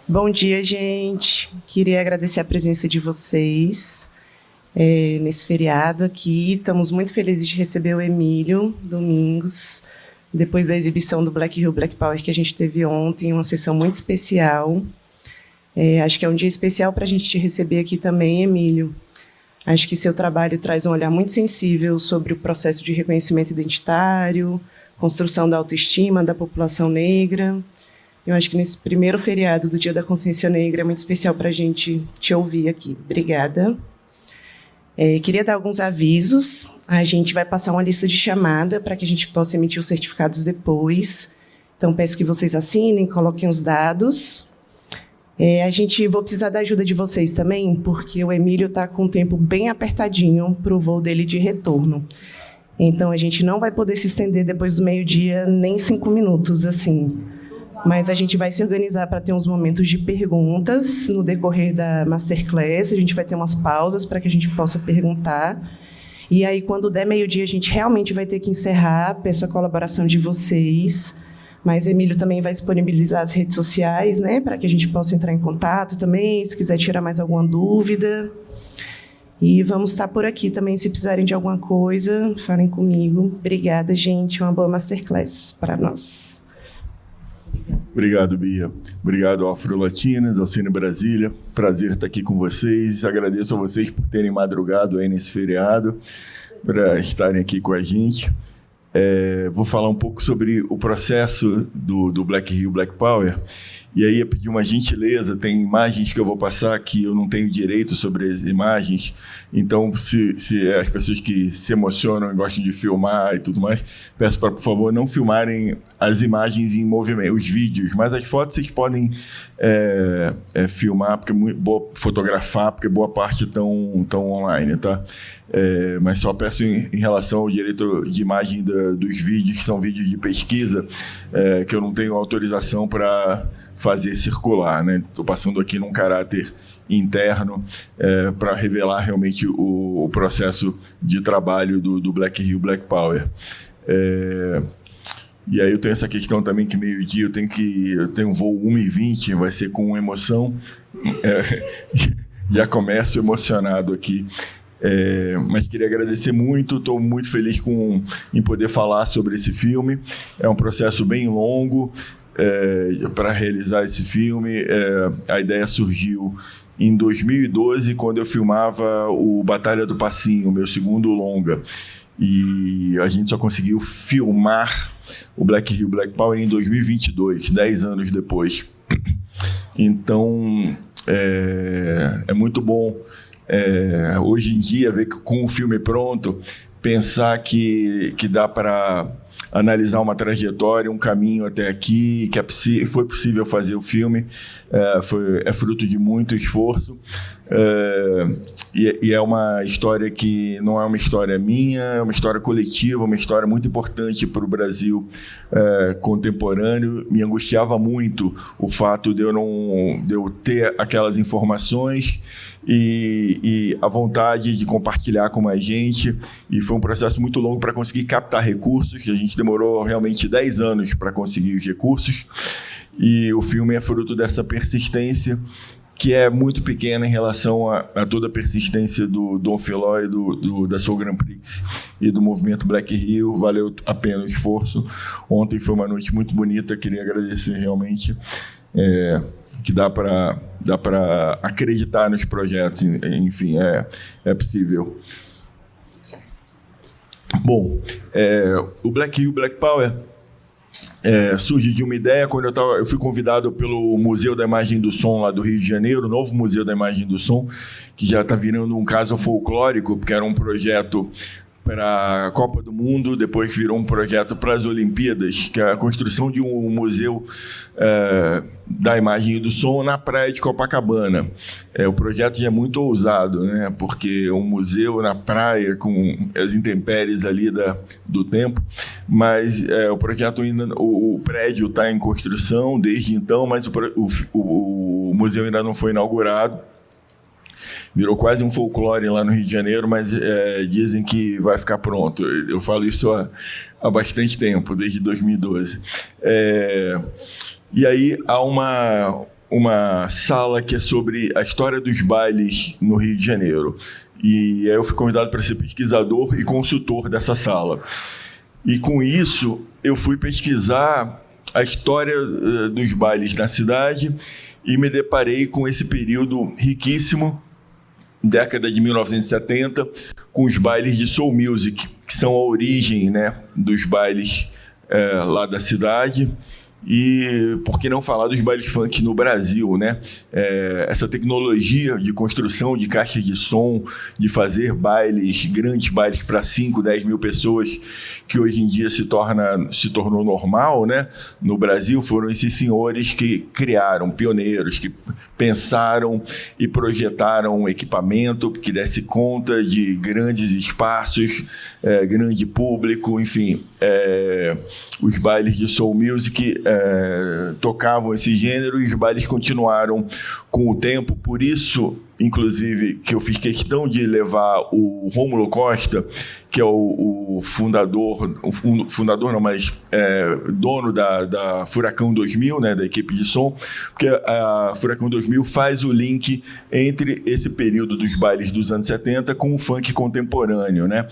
Bom dia, gente. Queria agradecer a presença de vocês nesse feriado aqui. Estamos muito felizes de receber o Emílio Domingos, depois da exibição do Black Hill Black Power que a gente teve ontem, uma sessão muito especial. Acho que é um dia especial para a gente te receber aqui também, Emílio. Acho que seu trabalho traz um olhar muito sensível sobre o processo de reconhecimento identitário, construção da autoestima da população negra. Eu acho que nesse primeiro feriado do Dia da Consciência Negra é muito especial para a gente te ouvir aqui. Obrigada. Queria dar alguns avisos. A gente vai passar uma lista de chamada para que a gente possa emitir os certificados depois. Então, peço que vocês assinem, coloquem os dados. Vou precisar da ajuda de vocês também, porque o Emílio está com o tempo bem apertadinho para o voo dele de retorno. Então, a gente não vai poder se estender depois do meio-dia, nem 5 minutos, assim. Mas a gente vai se organizar para ter uns momentos de perguntas no decorrer da Masterclass. A gente vai ter umas pausas para que a gente possa perguntar. E aí, quando der meio-dia, a gente realmente vai ter que encerrar. Peço a colaboração de vocês. Mas Emílio também vai disponibilizar as redes sociais, né, para que a gente possa entrar em contato também, se quiser tirar mais alguma dúvida. E vamos estar por aqui também, se precisarem de alguma coisa, falem comigo. Obrigada, gente. Uma boa Masterclass para nós. Obrigado, Bia. Obrigado ao Afro-Latinas, ao Cine Brasília. Prazer estar aqui com vocês. Agradeço a vocês por terem madrugado aí nesse feriado, para estarem aqui com a gente. Vou falar um pouco sobre o processo do Black Hill Black Power. E aí, eu pedi uma gentileza, tem imagens que eu vou passar que eu não tenho direito sobre as imagens. Então, se as pessoas que se emocionam e gostam de filmar e tudo mais, peço para, por favor, não filmarem as imagens em movimento, os vídeos. Mas as fotos vocês podem filmar, fotografar, porque boa parte estão online, tá? Mas só peço em relação ao direito de imagem dos vídeos, que são vídeos de pesquisa, que eu não tenho autorização para fazer circular, né? Estou passando aqui num caráter interno para revelar realmente o processo de trabalho do Black Hill Black Power. E aí eu tenho essa questão também que meio-dia eu tenho um voo 1h20, vai ser com emoção. Já começo emocionado aqui. Mas queria agradecer muito, estou muito feliz em poder falar sobre esse filme. É um processo bem longo para realizar esse filme. A ideia surgiu em 2012, quando eu filmava o Batalha do Passinho, meu segundo longa. E a gente só conseguiu filmar o Black Hill Black Power em 2022, 10 anos depois. Então, é muito bom hoje em dia ver que com o filme pronto, pensar que dá para analisar uma trajetória, um caminho até aqui, que foi possível fazer o filme, é fruto de muito esforço, e é uma história que não é uma história minha, é uma história coletiva, uma história muito importante para o Brasil contemporâneo. Me angustiava muito o fato de eu ter aquelas informações e a vontade de compartilhar com mais gente, e foi um processo muito longo para conseguir captar recursos, que a gente demorou realmente 10 anos para conseguir os recursos, e o filme é fruto dessa persistência, que é muito pequena em relação a toda a persistência do Dom Filó e da Soul Grand Prix e do movimento Black Hill. Valeu a pena o esforço. Ontem foi uma noite muito bonita, queria agradecer realmente, que dá para acreditar nos projetos, enfim, é possível. Bom, o Black Hill Black Power surge de uma ideia quando eu fui convidado pelo Museu da Imagem do Som lá do Rio de Janeiro, o novo Museu da Imagem do Som, que já está virando um caso folclórico, porque era um projeto para a Copa do Mundo, depois virou um projeto para as Olimpíadas, que é a construção de um museu da imagem e do som na praia de Copacabana. O projeto já é muito ousado, né? Porque um museu na praia, com as intempéries ali do tempo, mas o projeto ainda, o prédio está em construção desde então, mas o museu ainda não foi inaugurado. Virou quase um folclore lá no Rio de Janeiro, mas dizem que vai ficar pronto. Eu falo isso há bastante tempo, desde 2012. E aí há uma sala que é sobre a história dos bailes no Rio de Janeiro. E aí eu fui convidado para ser pesquisador e consultor dessa sala. E com isso, eu fui pesquisar a história dos bailes na cidade e me deparei com esse período riquíssimo, década de 1970, com os bailes de soul music, que são a origem, né, dos bailes lá da cidade. E por que não falar dos bailes funk no Brasil, né? Essa tecnologia de construção de caixas de som, de fazer bailes, grandes bailes para 5, 10 mil pessoas, que hoje em dia se tornou normal, né? No Brasil, foram esses senhores que criaram, pioneiros, que pensaram e projetaram um equipamento que desse conta de grandes espaços, grande público, enfim. Os bailes de soul music tocavam esse gênero e os bailes continuaram com o tempo. Por isso, inclusive, que eu fiz questão de levar o Rômulo Costa, que é o fundador, dono da Furacão 2000, né, da equipe de som, porque a Furacão 2000 faz o link entre esse período dos bailes dos anos 70 com o funk contemporâneo, né?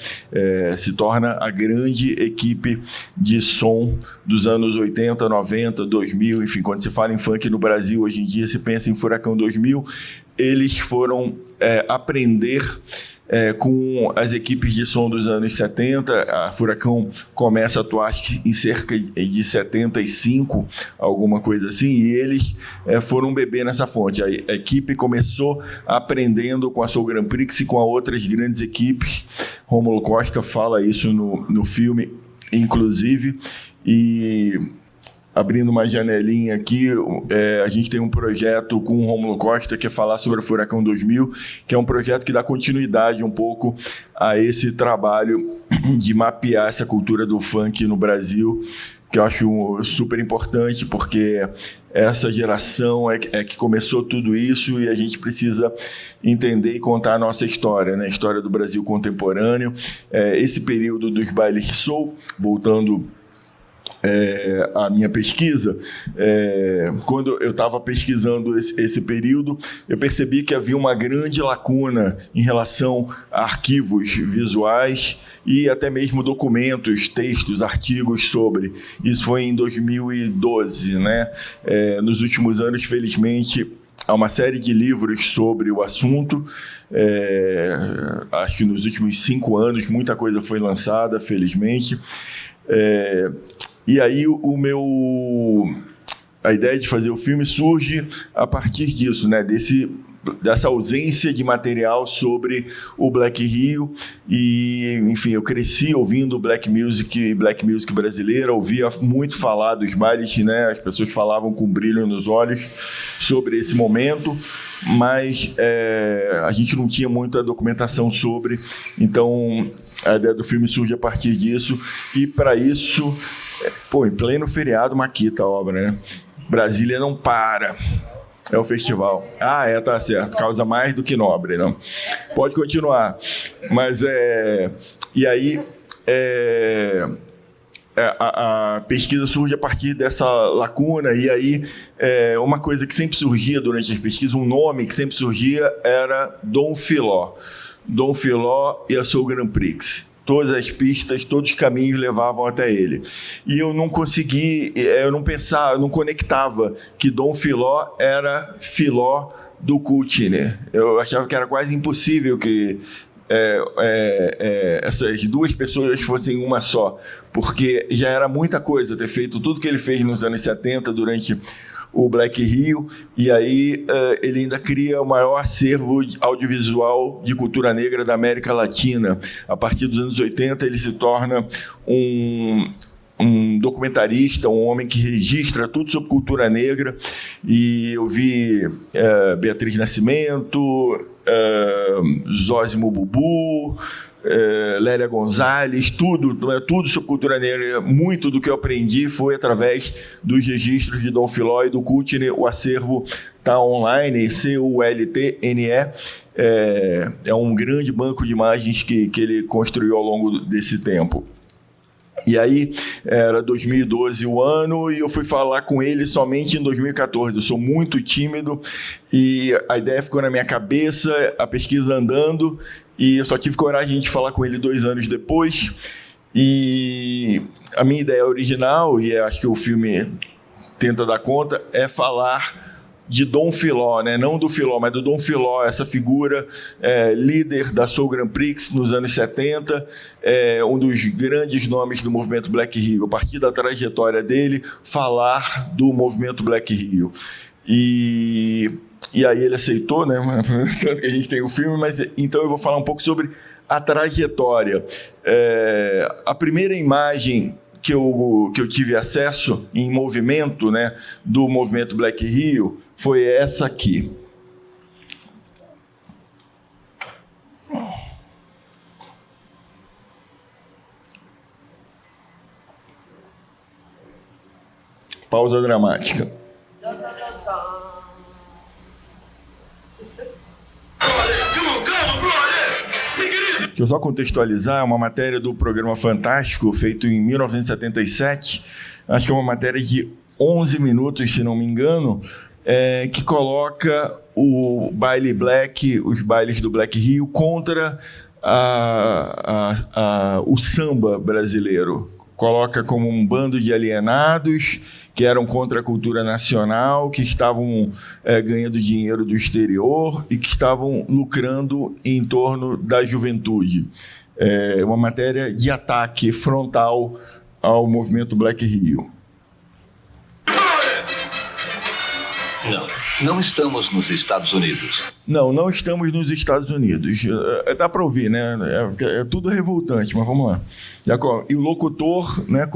Se torna a grande equipe de som dos anos 80, 90, 2000, enfim, quando se fala em funk no Brasil, hoje em dia se pensa em Furacão 2000, eles foram aprender com as equipes de som dos anos 70. A Furacão começa a atuar em cerca de 75, alguma coisa assim, e eles foram beber nessa fonte. A equipe começou aprendendo com a Soul Grand Prix e com outras grandes equipes. Rômulo Costa fala isso no filme, inclusive, e... Abrindo uma janelinha aqui, a gente tem um projeto com o Rômulo Costa, que é falar sobre a Furacão 2000, que é um projeto que dá continuidade um pouco a esse trabalho de mapear essa cultura do funk no Brasil, que eu acho super importante, porque essa geração é que começou tudo isso e a gente precisa entender e contar a nossa história, né? A história do Brasil contemporâneo. Esse período dos bailes de soul, voltando... a minha pesquisa, quando eu estava pesquisando esse período, eu percebi que havia uma grande lacuna em relação a arquivos visuais e até mesmo documentos, textos, artigos sobre. Isso foi em 2012, né? Nos últimos anos, felizmente, há uma série de livros sobre o assunto. Acho que nos últimos 5 anos muita coisa foi lançada, felizmente. E aí a ideia de fazer o filme surge a partir disso, né? Dessa ausência de material sobre o Black Rio. E, enfim, eu cresci ouvindo Black Music brasileira, ouvia muito falar dos bailes, né? As pessoas falavam com brilho nos olhos sobre esse momento, mas a gente não tinha muita documentação sobre. Então, a ideia do filme surge a partir disso, e para isso... em pleno feriado, maquita a obra, né? Brasília não para. É o festival. Tá certo. Causa mais do que nobre, não? Pode continuar. Mas e aí a pesquisa surge a partir dessa lacuna, e aí uma coisa que sempre surgia durante as pesquisas, um nome que sempre surgia era Dom Philó. Dom Philó e a Soul Grand Prix. Todas as pistas, todos os caminhos levavam até ele. E eu não consegui, eu não pensava, eu não conectava que Dom Philó era Philó do Kutcher. Eu achava que era quase impossível que essas duas pessoas fossem uma só, porque já era muita coisa ter feito tudo que ele fez nos anos 70 durante o Black Rio, e aí ele ainda cria o maior acervo audiovisual de cultura negra da América Latina. A partir dos anos 80, ele se torna um documentarista, um homem que registra tudo sobre cultura negra, e eu vi Beatriz Nascimento, Zósimo Bubu, Lélia Gonzalez, tudo sobre cultura negra. Muito do que eu aprendi foi através dos registros de Dom Philó e do Kutcher. O acervo está online, CULTNE. É um grande banco de imagens que ele construiu ao longo desse tempo. E aí, era 2012 o ano, e eu fui falar com ele somente em 2014. Eu sou muito tímido, e a ideia ficou na minha cabeça, a pesquisa andando, e eu só tive coragem de falar com ele 2 anos depois. E a minha ideia original, e acho que o filme tenta dar conta, é falar de Dom Philó, né? Não do Philó, mas do Dom Philó, essa figura líder da Soul Grand Prix nos anos 70, um dos grandes nomes do movimento Black Rio. A partir da trajetória dele, falar do movimento Black Rio. E aí ele aceitou, né? Tanto que a gente tem o filme, mas então eu vou falar um pouco sobre a trajetória. A primeira imagem que eu tive acesso em movimento, né, do movimento Black Rio foi essa aqui. Pausa dramática. Deixa eu só contextualizar, é uma matéria do programa Fantástico, feito em 1977, acho que é uma matéria de 11 minutos, se não me engano, que coloca o baile black, os bailes do Black Rio, contra o samba brasileiro. Coloca como um bando de alienados que eram contra a cultura nacional, que estavam ganhando dinheiro do exterior e que estavam lucrando em torno da juventude. Uma matéria de ataque frontal ao movimento Black Rio. Não estamos nos Estados Unidos. Não estamos nos Estados Unidos. Dá para ouvir, né? É tudo revoltante, mas vamos lá. E o locutor, né,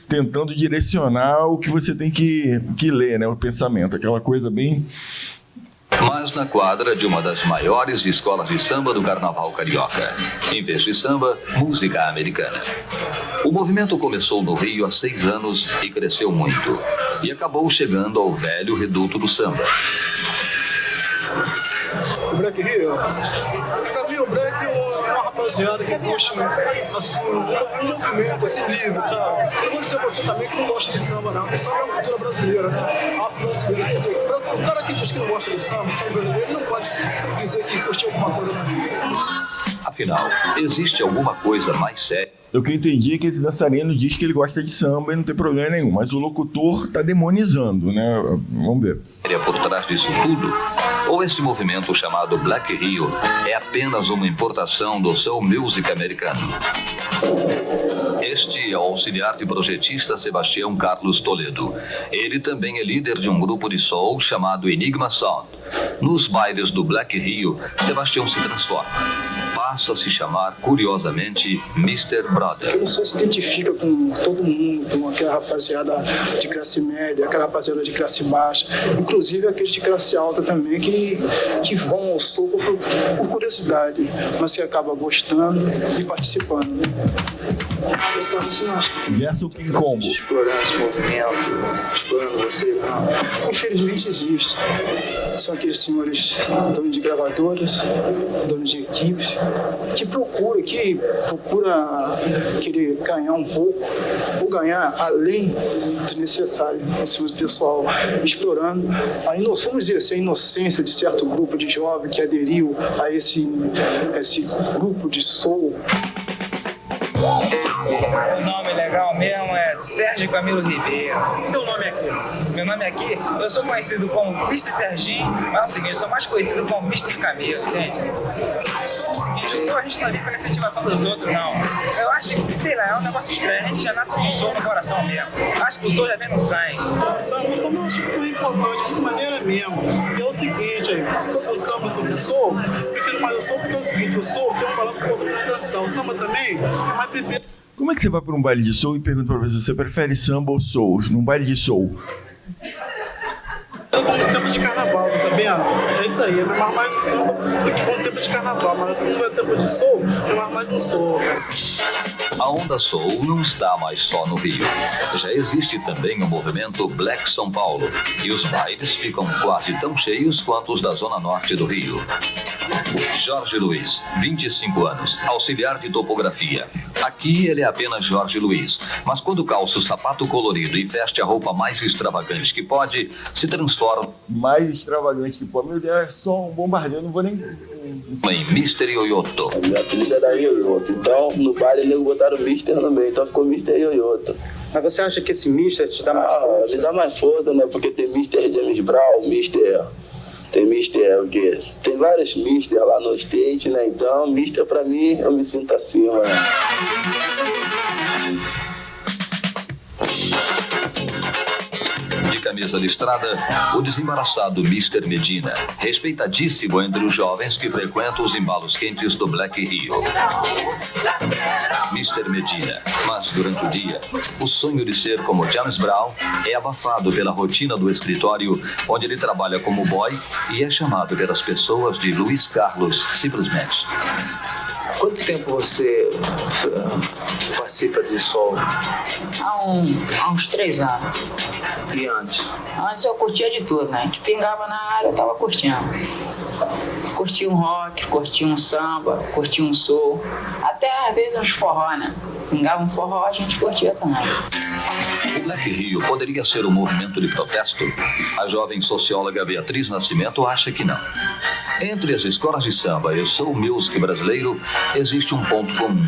tentando direcionar o que você tem que ler, né, o pensamento, aquela coisa bem... Mas na quadra de uma das maiores escolas de samba do Carnaval Carioca. Em vez de samba, música americana. O movimento começou no Rio há 6 anos e cresceu muito. E acabou chegando ao velho reduto do samba. O Black Rio, pra mim o Black é uma rapaziada que gosta, assim, um movimento assim livre, sabe? Eu vou dizer você também que não gosta de samba, não. O samba é uma cultura brasileira, né? Afro-brasileira. Quer dizer, o cara que diz que não gosta de samba brasileiro, ele não pode dizer que curtiu alguma coisa na vida. Afinal, existe alguma coisa mais séria? O que eu entendi é que esse dançarino diz que ele gosta de samba e não tem problema nenhum, mas o locutor está demonizando, né? Vamos ver. Por trás disso tudo? Ou esse movimento chamado Black Rio é apenas uma importação do soul music americano? Este é o auxiliar de projetista Sebastião Carlos Toledo. Ele também é líder de um grupo de soul chamado Enigma Sound. Nos bailes do Black Rio, Sebastião se transforma. Passa a se chamar, curiosamente, Mr. Brother. Você se identifica com todo mundo, com aquela rapaziada de classe média, aquela rapaziada de classe baixa, inclusive aqueles de classe alta também, que vão ao soco por curiosidade, mas que acaba gostando e participando, né? Gerson King Combo. Explorar esse movimento, explorando você. Não. Infelizmente existe. São aqueles senhores donos de gravadoras, donos de equipes, que procura querer ganhar um pouco, ou ganhar além do necessário. Esse pessoal explorando vamos dizer assim, a inocência de certo grupo de jovens que aderiu a esse grupo de soul. O nome legal mesmo é Sérgio Camilo Ribeiro. Teu nome é aqui? Meu nome é aqui, eu sou conhecido como Mr. Serginho, mas é o seguinte, eu sou mais conhecido como Mr. Camilo, entende? Eu sou o seguinte, a gente não vive para incentivação dos outros, não. Eu acho que, sei lá, é um negócio estranho, a gente já nasce com o soul no coração mesmo. Acho que o soul já vem no sangue. O samba eu acho que foi importante, muito maneira mesmo. E é o seguinte, sobre o samba, sobre o soul, eu prefiro mais o soul porque é o seguinte, o soul tem um balanço com outra apresentação. O samba também, mas prefiro... Como é que você vai para um baile de soul e pergunta para você prefere samba ou soul? Num baile de soul? Eu gosto do tempo de carnaval, tá sabendo? É isso aí, eu me mais no samba do que com o tempo de carnaval, mas quando é tempo de soul, eu mais no soul, cara. A onda soul não está mais só no Rio. Já existe também o movimento Black São Paulo, e os bailes ficam quase tão cheios quanto os da zona norte do Rio. Jorge Luiz, 25 anos, auxiliar de topografia. Aqui ele é apenas Jorge Luiz, mas quando calça o sapato colorido e veste a roupa mais extravagante que pode, se transforma Mais extravagante que pode. Meu Deus, é só um bombardeio, eu não vou nem... em Mr. Yoyoto. Minha apelida era Yoyoto. Então, no baile, eles botaram Mister no meio. Então, ficou Mr. Yoyoto. Mas você acha que esse Mister te dá mais força? Me dá mais força, né? Porque tem Mr. James Brown, Tem Mister o quê? Tem vários Mister lá no State, né? Então, Mister pra mim, eu me sinto acima, né? De camisa listrada, o desembaraçado Mr. Medina, respeitadíssimo entre os jovens que frequentam os embalos quentes do Black Rio. Mr. Medina, mas durante o dia, o sonho de ser como James Brown é abafado pela rotina do escritório, onde ele trabalha como boy e é chamado pelas pessoas de Luiz Carlos, simplesmente. Quanto tempo você participa de sol? Há uns 3 anos. E antes? Antes eu curtia de tudo, né? A gente pingava na área, eu tava curtindo. Curtia um rock, curtia um samba, curtia um soul. Até às vezes uns forró, né? Pingava um forró, a gente curtia também. O Black Rio poderia ser um movimento de protesto? A jovem socióloga Beatriz Nascimento acha que não. Entre as escolas de samba e o soul music brasileiro, existe um ponto comum.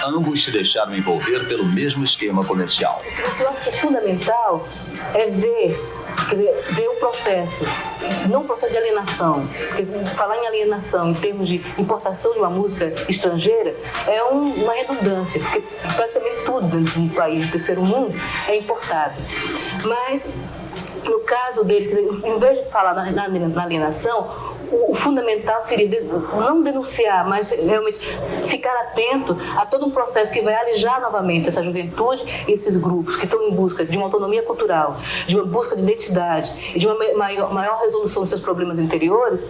Ambos se deixaram envolver pelo mesmo esquema comercial. Eu acho que é fundamental ver o processo, não o processo de alienação. Porque falar em alienação em termos de importação de uma música estrangeira é uma redundância, porque praticamente tudo dentro de um país do terceiro mundo é importado. Mas, no caso deles, em vez de falar na alienação, o fundamental seria não denunciar, mas realmente ficar atento a todo um processo que vai alijar novamente essa juventude e esses grupos que estão em busca de uma autonomia cultural, de uma busca de identidade e de uma maior resolução dos seus problemas interiores,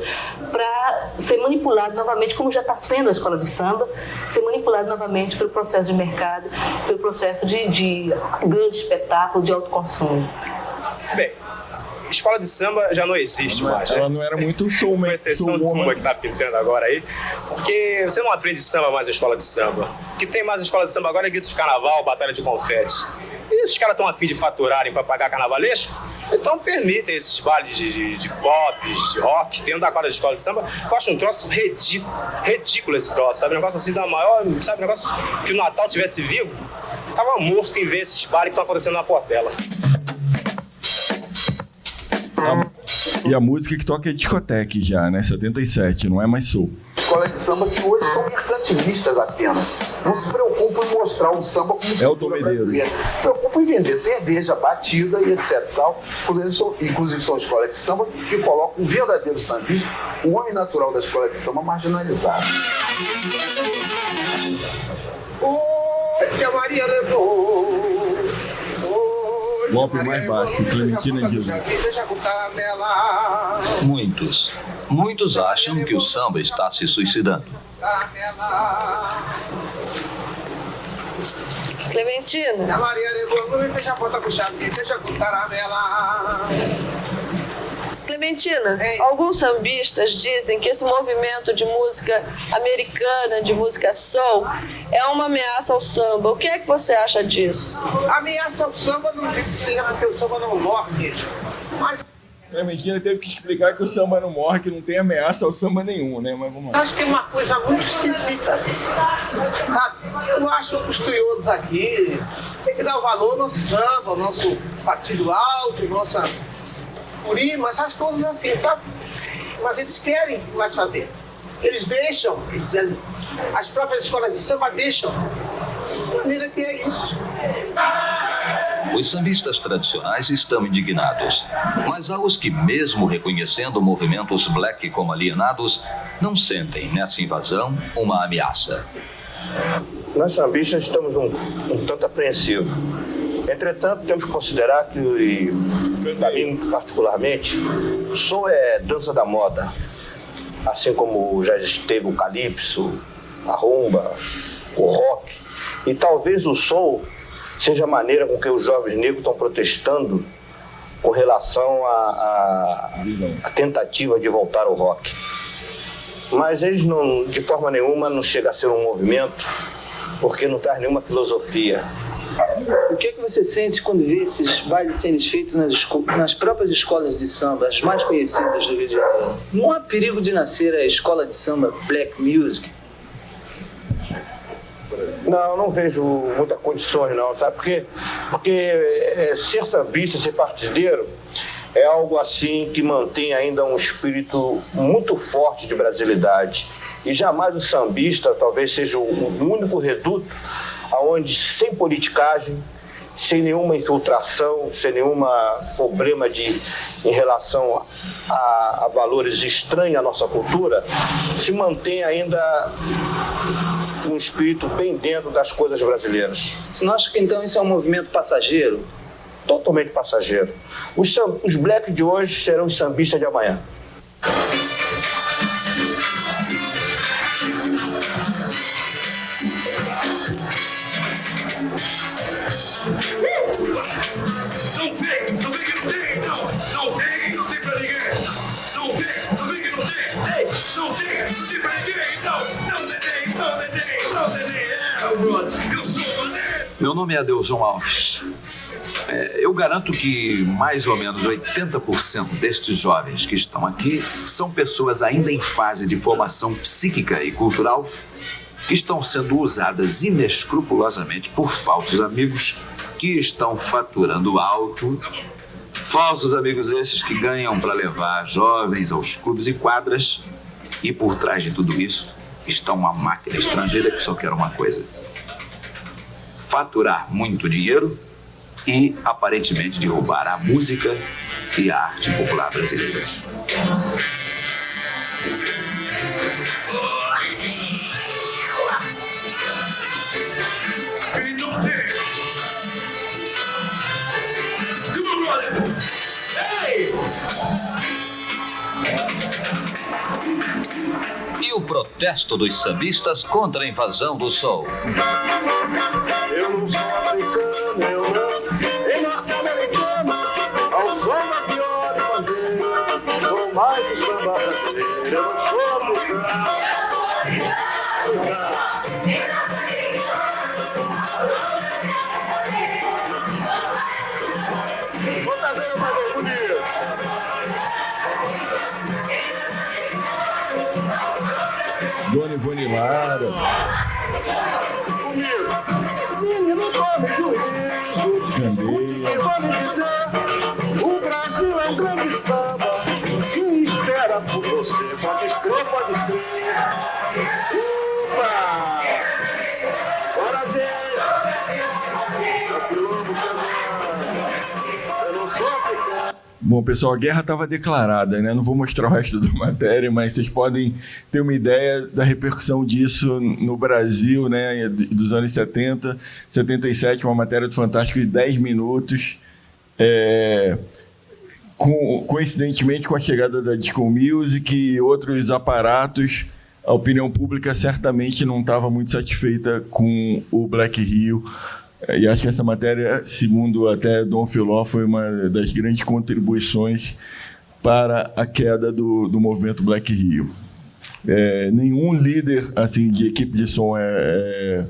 para ser manipulado novamente, como já está sendo a escola de samba, ser manipulado novamente pelo processo de mercado, pelo processo de grande espetáculo, de autoconsumo. Bem, escola de samba já não existe mais. Ela não era muito soul, com exceção de uma que tá pintando agora aí, porque você não aprende samba mais na escola de samba. O que tem mais na escola de samba agora é grito de carnaval, batalha de confete. E os caras estão a fim de faturarem para pagar carnavalesco, então permitem esses bailes de pop, de rock, dentro da quadra de escola de samba. Eu acho um troço ridículo esse troço, sabe? Um negócio assim da maior, sabe? Um negócio que o Natal tivesse vivo, tava morto em ver esses bailes que estão acontecendo na Portela. E a música que toca é discoteque já, né? 77, não é mais soul. Escolas de samba que hoje são mercantilistas apenas. Não se preocupam em mostrar o samba como cultura brasileira. Se preocupam em vender cerveja, batida e etc. Tal. Inclusive são escolas de samba que colocam o verdadeiro sambista, o homem natural da escola de samba, marginalizado. Tia Maria levou. Golpe mais baixo, Clementina de Muitos acham que o samba está se suicidando. Clementina. Tia Maria levou, não me fecha a porta com chave, fecha com taramela. Clementina, alguns sambistas dizem que esse movimento de música americana, de música soul, é uma ameaça ao samba. O que é que você acha disso? Ameaça ao samba não digo que seja porque o samba não morre, mas... A Clementina teve que explicar que o samba não morre, que não tem ameaça ao samba nenhum, né? Mas vamos lá. Acho que é uma coisa muito esquisita. Eu acho que os crioulos aqui tem que dar o valor ao nosso samba, ao nosso partido alto, nossa... Purim, essas coisas assim, sabe? Mas eles querem que vai fazer. Eles deixam, as próprias escolas de samba deixam. De maneira que é isso. Os sambistas tradicionais estão indignados, mas há os que, mesmo reconhecendo movimentos black como alienados, não sentem nessa invasão uma ameaça. Nós sambistas estamos um tanto apreensivos. Entretanto, temos que considerar que, para mim particularmente, soul é dança da moda. Assim como já esteve o calypso, a rumba, o rock. E talvez o soul seja a maneira com que os jovens negros estão protestando com relação à tentativa de voltar ao rock. Mas eles, não, de forma nenhuma, não chega a ser um movimento porque não traz nenhuma filosofia. O que é que você sente quando vê esses bailes sendo feitos nas próprias escolas de samba, as mais conhecidas do Rio de Janeiro? Não há perigo de nascer a escola de samba Black Music? Não vejo muitas condições, não, sabe por quê? Porque ser sambista, ser partideiro, é algo assim que mantém ainda um espírito muito forte de brasilidade. E jamais o sambista talvez seja o único reduto onde, sem politicagem, sem nenhuma infiltração, sem nenhum problema em relação a valores estranhos à nossa cultura, se mantém ainda um espírito bem dentro das coisas brasileiras. Você não acha que então isso é um movimento passageiro? Totalmente passageiro. Os black de hoje serão os sambistas de amanhã. Meu nome é Adelson Alves. Eu garanto que mais ou menos 80% destes jovens que estão aqui são pessoas ainda em fase de formação psíquica e cultural que estão sendo usadas inescrupulosamente por falsos amigos que estão faturando alto. Falsos amigos esses que ganham para levar jovens aos clubes e quadras, e por trás de tudo isso está uma máquina estrangeira que só quer uma coisa: faturar muito dinheiro e, aparentemente, derrubar a música e a arte popular brasileiras. E o protesto dos sambistas contra a invasão do soul. Eu não sou americano, eu não. Em norte-americano, ao som da viola e bandeira, sou mais do samba brasileiro, eu não sou americano. Outra vez mais bonito. Dona Ivone Lara. Menino, tome juízo. E vamos dizer, o Brasil é um grande samba que espera por você. Pode escrever, pode escrever. Upa! Bora ver. Capilombo chegando. Eu não sou africano. Bom, pessoal, a guerra estava declarada, né? Não vou mostrar o resto da matéria, mas vocês podem ter uma ideia da repercussão disso no Brasil, né? Dos anos 70, 77, uma matéria do Fantástico de 10 minutos. Coincidentemente, com a chegada da Disco Music e outros aparatos, a opinião pública certamente não estava muito satisfeita com o Black Rio. E acho que essa matéria, segundo até Dom Filó, foi uma das grandes contribuições para a queda do movimento Black Rio. Nenhum líder assim, de equipe de som é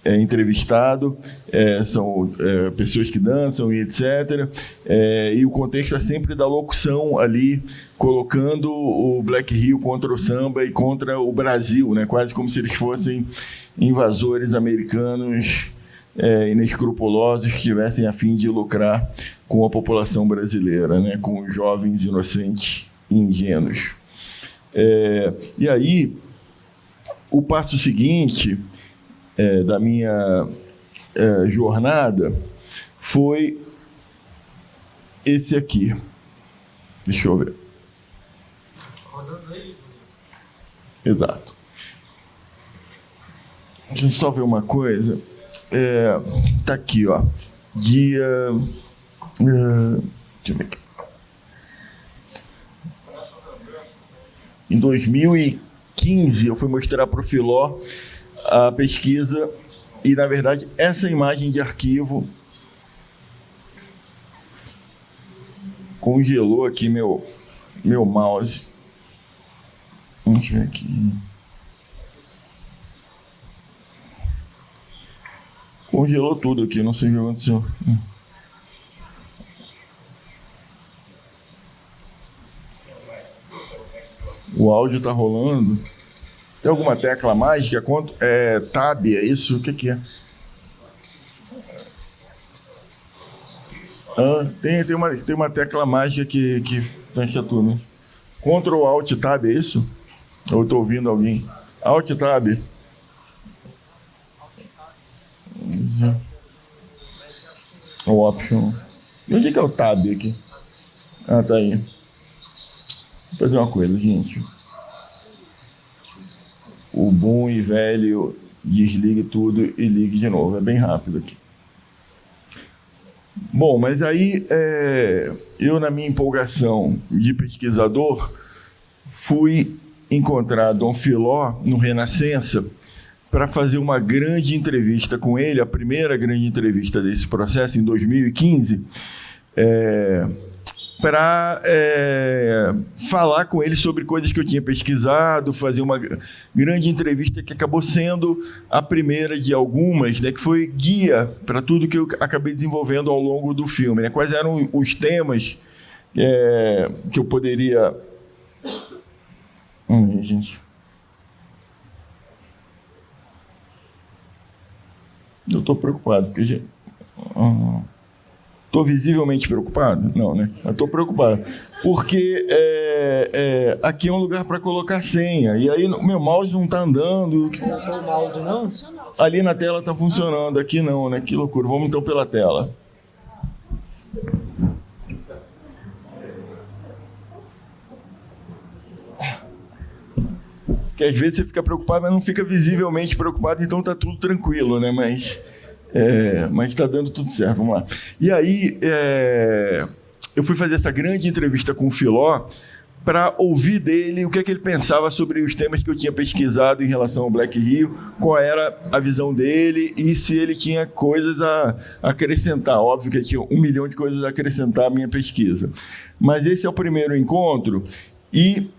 entrevistado, são pessoas que dançam e etc. E o contexto é sempre da locução ali, colocando o Black Rio contra o samba e contra o Brasil, né? Quase como se eles fossem invasores americanos inescrupulosos que tivessem a fim de lucrar com a população brasileira, né? Com os jovens inocentes e ingênuos. E aí, o passo seguinte da minha jornada foi esse aqui. Deixa eu ver. Exato. Deixa eu só ver uma coisa. Tá aqui, ó. Dia. Deixa eu ver aqui. Em 2015, eu fui mostrar para o Filó a pesquisa e, na verdade, essa imagem de arquivo congelou aqui meu mouse. Vamos ver aqui. Congelou tudo aqui, não sei o que aconteceu. O áudio está rolando. Tem alguma tecla mágica? Tab, é isso? O que é? Tem uma tecla mágica que fecha tudo. Né? Ctrl Alt Tab, é isso? Ou estou ouvindo alguém? Alt Tab. O Option. E onde é que é o Tab aqui? Ah, tá aí. Vou fazer uma coisa, gente. O bom e velho desligue tudo e ligue de novo. É bem rápido aqui. Bom, mas aí eu, na minha empolgação de pesquisador, fui encontrar Dom Filó no Renascença para fazer uma grande entrevista com ele, a primeira grande entrevista desse processo, em 2015, para falar com ele sobre coisas que eu tinha pesquisado, fazer uma grande entrevista que acabou sendo a primeira de algumas, né, que foi guia para tudo que eu acabei desenvolvendo ao longo do filme. Né? Quais eram os temas que eu poderia... gente. Eu estou preocupado, porque... Estou visivelmente preocupado? Não, né? Estou preocupado. Porque aqui é um lugar para colocar senha. E aí meu mouse não está andando. Não, o mouse não? Ali na tela está funcionando, aqui não, né? Que loucura. Vamos então pela tela. Que às vezes você fica preocupado, mas não fica visivelmente preocupado, então está tudo tranquilo, né? Mas está dando tudo certo, vamos lá. E aí, eu fui fazer essa grande entrevista com o Filó para ouvir dele o que é que ele pensava sobre os temas que eu tinha pesquisado em relação ao Black Rio, qual era a visão dele e se ele tinha coisas a acrescentar. Óbvio que ele tinha 1 milhão de coisas a acrescentar à minha pesquisa. Mas esse é o primeiro encontro e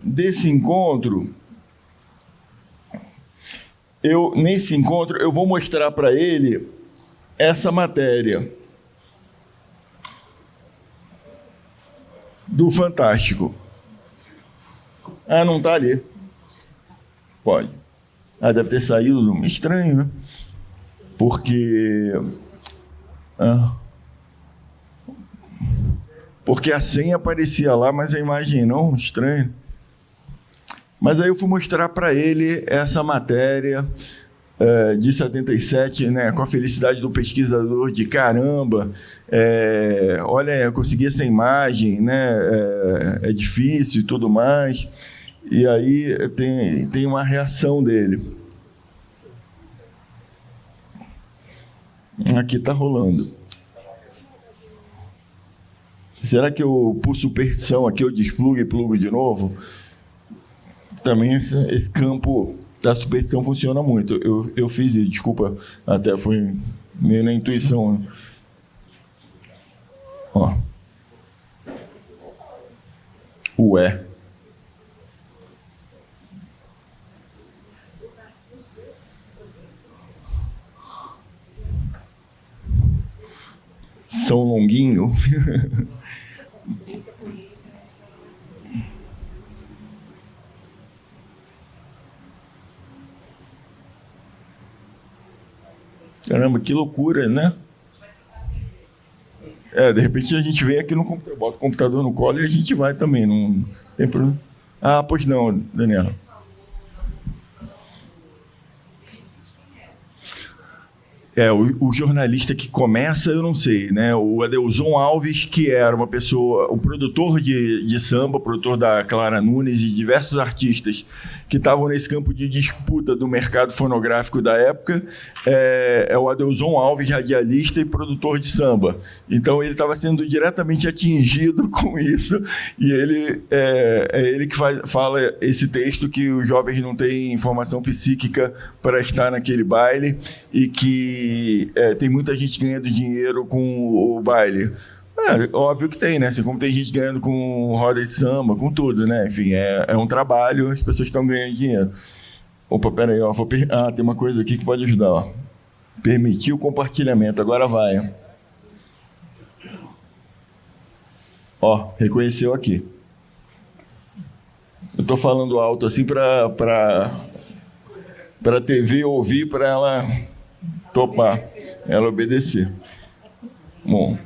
desse encontro... Nesse encontro, eu vou mostrar para ele essa matéria do Fantástico. Ah, não está ali. Pode. Ah, deve ter saído. Estranho, né? Porque a senha aparecia lá, mas a imagem não. Estranho. Mas aí eu fui mostrar para ele essa matéria de 77, né, com a felicidade do pesquisador de caramba, olha, eu consegui essa imagem, né, é difícil e tudo mais. E aí tem uma reação dele. Aqui está rolando. Será que eu, por superstição, aqui eu desplugo e plugo de novo? Também esse campo da superstição funciona muito. Eu fiz isso, desculpa, até foi meio na intuição. Né? Ó. Ué. São Longuinho. Caramba, que loucura, né? De repente a gente vem aqui no computador, bota o computador no colo e a gente vai também, não tem problema. Ah, pois não, Daniela. O jornalista que começa, eu não sei, né? O Adelson Alves, que era uma pessoa, o produtor de samba, produtor da Clara Nunes e diversos artistas que estavam nesse campo de disputa do mercado fonográfico da época, é o Adelson Alves, radialista e produtor de samba. Então ele estava sendo diretamente atingido com isso e ele que fala esse texto que os jovens não têm informação psíquica para estar naquele baile e que tem muita gente ganhando dinheiro com o baile. Óbvio que tem, né? Assim como tem gente ganhando com roda de samba, com tudo, né? Enfim, é um trabalho, as pessoas estão ganhando dinheiro. Opa, peraí, ó, tem uma coisa aqui que pode ajudar, ó. Permitir o compartilhamento. Agora vai. Ó, reconheceu aqui. Eu estou falando alto assim para a TV ouvir, para ela topar, ela obedecer. Bom,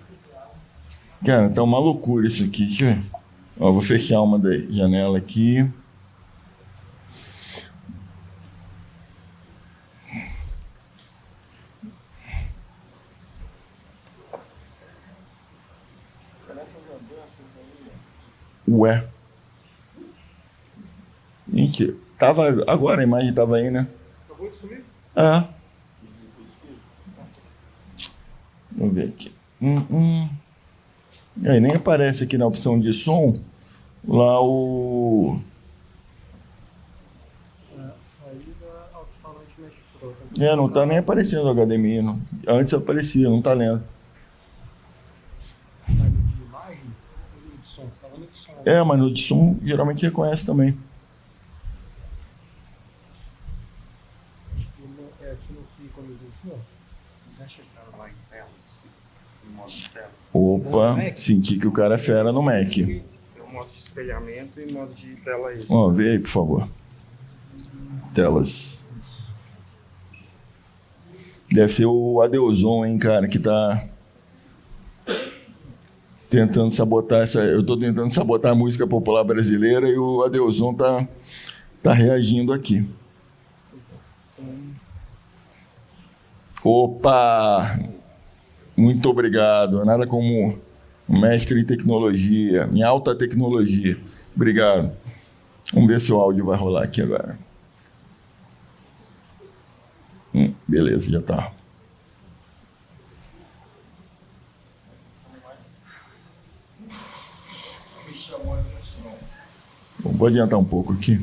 cara, tá uma loucura isso aqui. Deixa eu ver. Ó, vou fechar uma da janela aqui. Ué. Gente, tava, agora a imagem estava aí, né? Acabou de sumir? Ah. Vamos ver aqui. Aí, nem aparece aqui na opção de som lá o... Saída alto-falante Mac Pro. Não está nem aparecendo o HDMI. Não. Antes aparecia, não está lendo. Mas no de som geralmente reconhece também. Aqui nesse íconezinho aqui, ó. Já chegaram lá em telas. Em modo de telas. Opa, senti que o cara é fera no Mac. Tem um modo de espelhamento e modo de tela extra. Ó, vê aí, por favor. Telas. Deve ser o Adelson, hein, cara, que tá tentando sabotar essa... Eu tô tentando sabotar a música popular brasileira e o Adelson tá reagindo aqui. Opa! Muito obrigado. Nada como um mestre em tecnologia, em alta tecnologia. Obrigado. Vamos ver se o áudio vai rolar aqui agora. Beleza, já tá. Bom, vou adiantar um pouco aqui.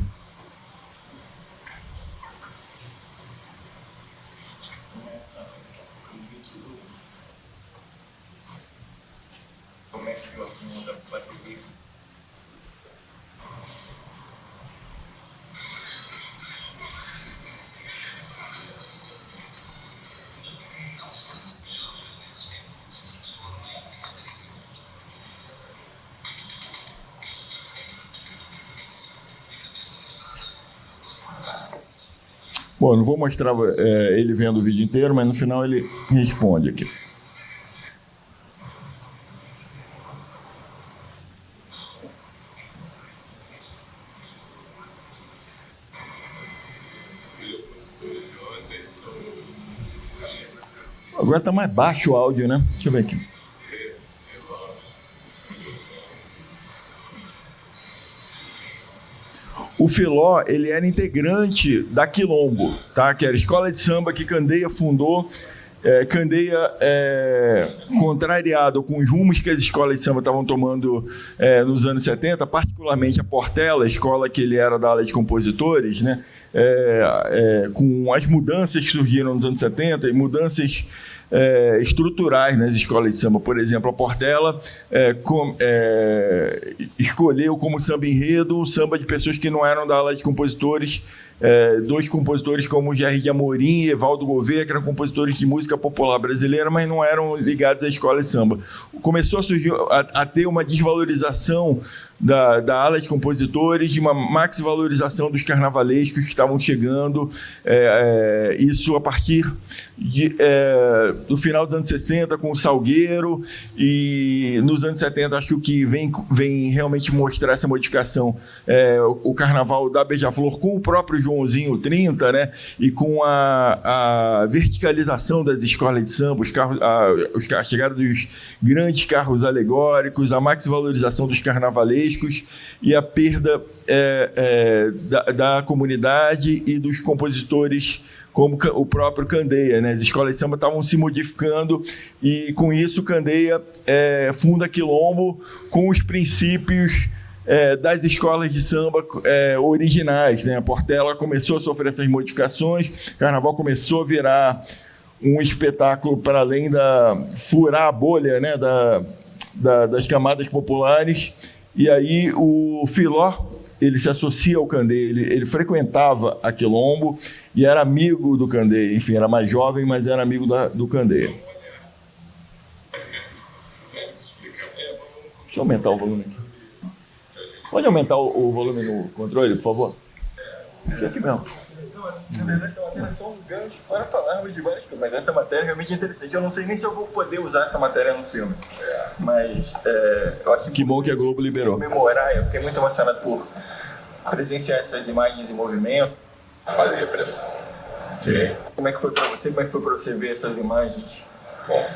Bom, não vou mostrar ele vendo o vídeo inteiro, mas no final ele responde aqui. Agora está mais baixo o áudio, né? Deixa eu ver aqui. O Filó, ele era integrante da Quilombo, tá? Que era a escola de samba que Candeia fundou. Candeia, contrariado com os rumos que as escolas de samba estavam tomando nos anos 70, particularmente a Portela, a escola que ele era da ala de compositores, né? Com as mudanças que surgiram nos anos 70 e mudanças estruturais nas escolas de samba. Por exemplo, a Portela escolheu como samba enredo o samba de pessoas que não eram da ala de compositores, dois compositores como Jair de Amorim e Evaldo Gouveia, que eram compositores de música popular brasileira, mas não eram ligados à escola de samba. Começou a surgir, a ter uma desvalorização da ala de compositores, de uma maxi-valorização dos carnavalescos que estavam chegando, isso a partir do final dos anos 60 com o Salgueiro, e nos anos 70 acho que o que vem realmente mostrar essa modificação o carnaval da Beija-Flor com o próprio Joãozinho 30, né, e com a verticalização das escolas de samba, a chegada dos grandes carros alegóricos, a maxi-valorização dos carnavalescos e a perda da comunidade e dos compositores, como o próprio Candeia, né? As escolas de samba estavam se modificando e, com isso, Candeia funda Quilombo com os princípios das escolas de samba originais, né? A Portela começou a sofrer essas modificações, o carnaval começou a virar um espetáculo para além da furar a bolha, né? Das camadas populares. E aí o Filó ele se associa ao Candê, ele frequentava a Quilombo e era amigo do Candê, enfim, era mais jovem, mas era amigo do Candê. Deixa eu aumentar o volume aqui. Pode aumentar o volume no controle, por favor? Aqui mesmo. Na verdade, essa matéria é só um gancho para falarmos de várias coisas, mas essa matéria é realmente interessante. Eu não sei nem se eu vou poder usar essa matéria no filme, mas eu acho que bom que a Globo liberou. Eu fiquei muito emocionado por presenciar essas imagens em movimento. Fase de repressão. Okay. Como é que foi para você? Como é que foi para você ver essas imagens? Bom,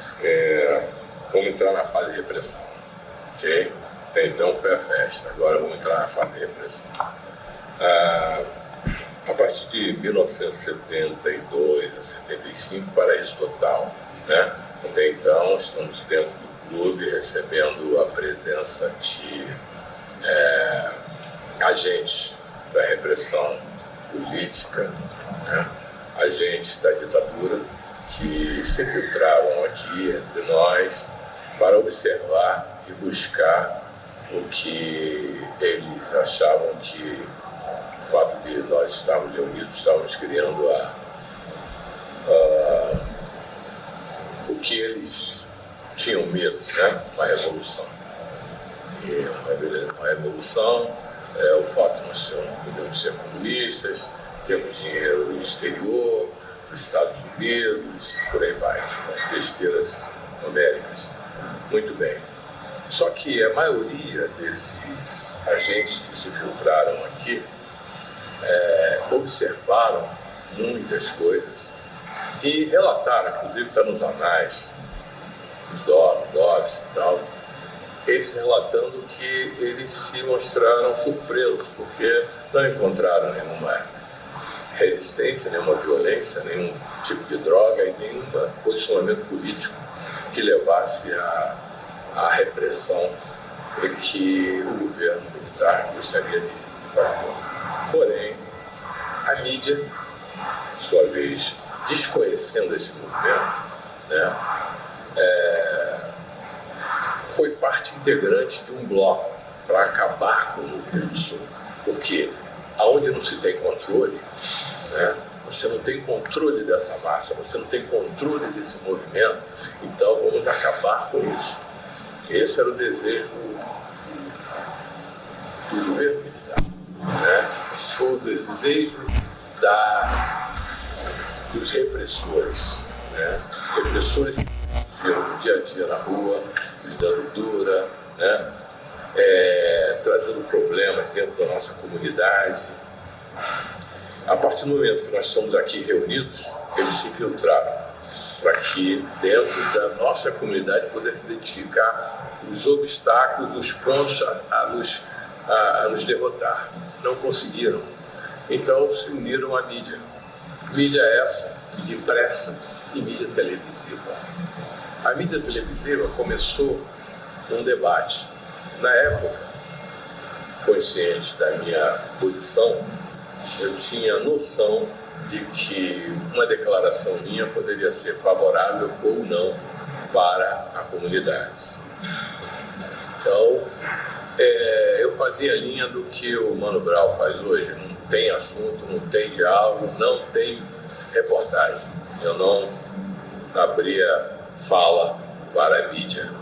vamos entrar na fase de repressão. Ok? Até então foi a festa, agora vamos entrar na fase de repressão. A partir de 1972 a 75, paraíso total, né? Até então, estamos dentro do clube recebendo a presença de agentes da repressão política, né? Agentes da ditadura que se infiltraram aqui entre nós para observar e buscar o que eles achavam que o fato de nós estarmos reunidos, estávamos criando o que eles tinham medo, né? Uma revolução. E uma revolução é o fato de nós podemos ser comunistas, temos dinheiro no exterior, nos Estados Unidos, por aí vai, as besteiras homéricas. Muito bem. Só que a maioria desses agentes que se filtraram aqui observaram muitas coisas e relataram, inclusive está nos anais, os DOPS e tal, eles relatando que eles se mostraram surpresos porque não encontraram nenhuma resistência, nenhuma violência, nenhum tipo de droga e nenhum posicionamento político que levasse à repressão que o governo militar gostaria de fazer. Porém, a mídia, por sua vez, desconhecendo esse movimento, né, foi parte integrante de um bloco para acabar com o movimento sul. Porque aonde não se tem controle, né, você não tem controle dessa massa, você não tem controle desse movimento, então vamos acabar com isso. Esse era o desejo do governo militar, né? Esse foi o desejo dos repressores, né? Repressores que viram no dia a dia na rua, nos dando dura, né? Trazendo problemas dentro da nossa comunidade. A partir do momento que nós estamos aqui reunidos, eles se infiltraram para que dentro da nossa comunidade pudesse identificar os obstáculos, os pontos a nos derrotar. Não conseguiram. Então se uniram à mídia. Mídia essa, mídia impressa e mídia televisiva. A mídia televisiva começou um debate. Na época, consciente da minha posição, eu tinha noção de que uma declaração minha poderia ser favorável ou não para a comunidade. Então, eu fazia a linha do que o Mano Brown faz hoje. Não tem assunto, não tem diálogo, não tem reportagem. Eu não abria fala para a mídia,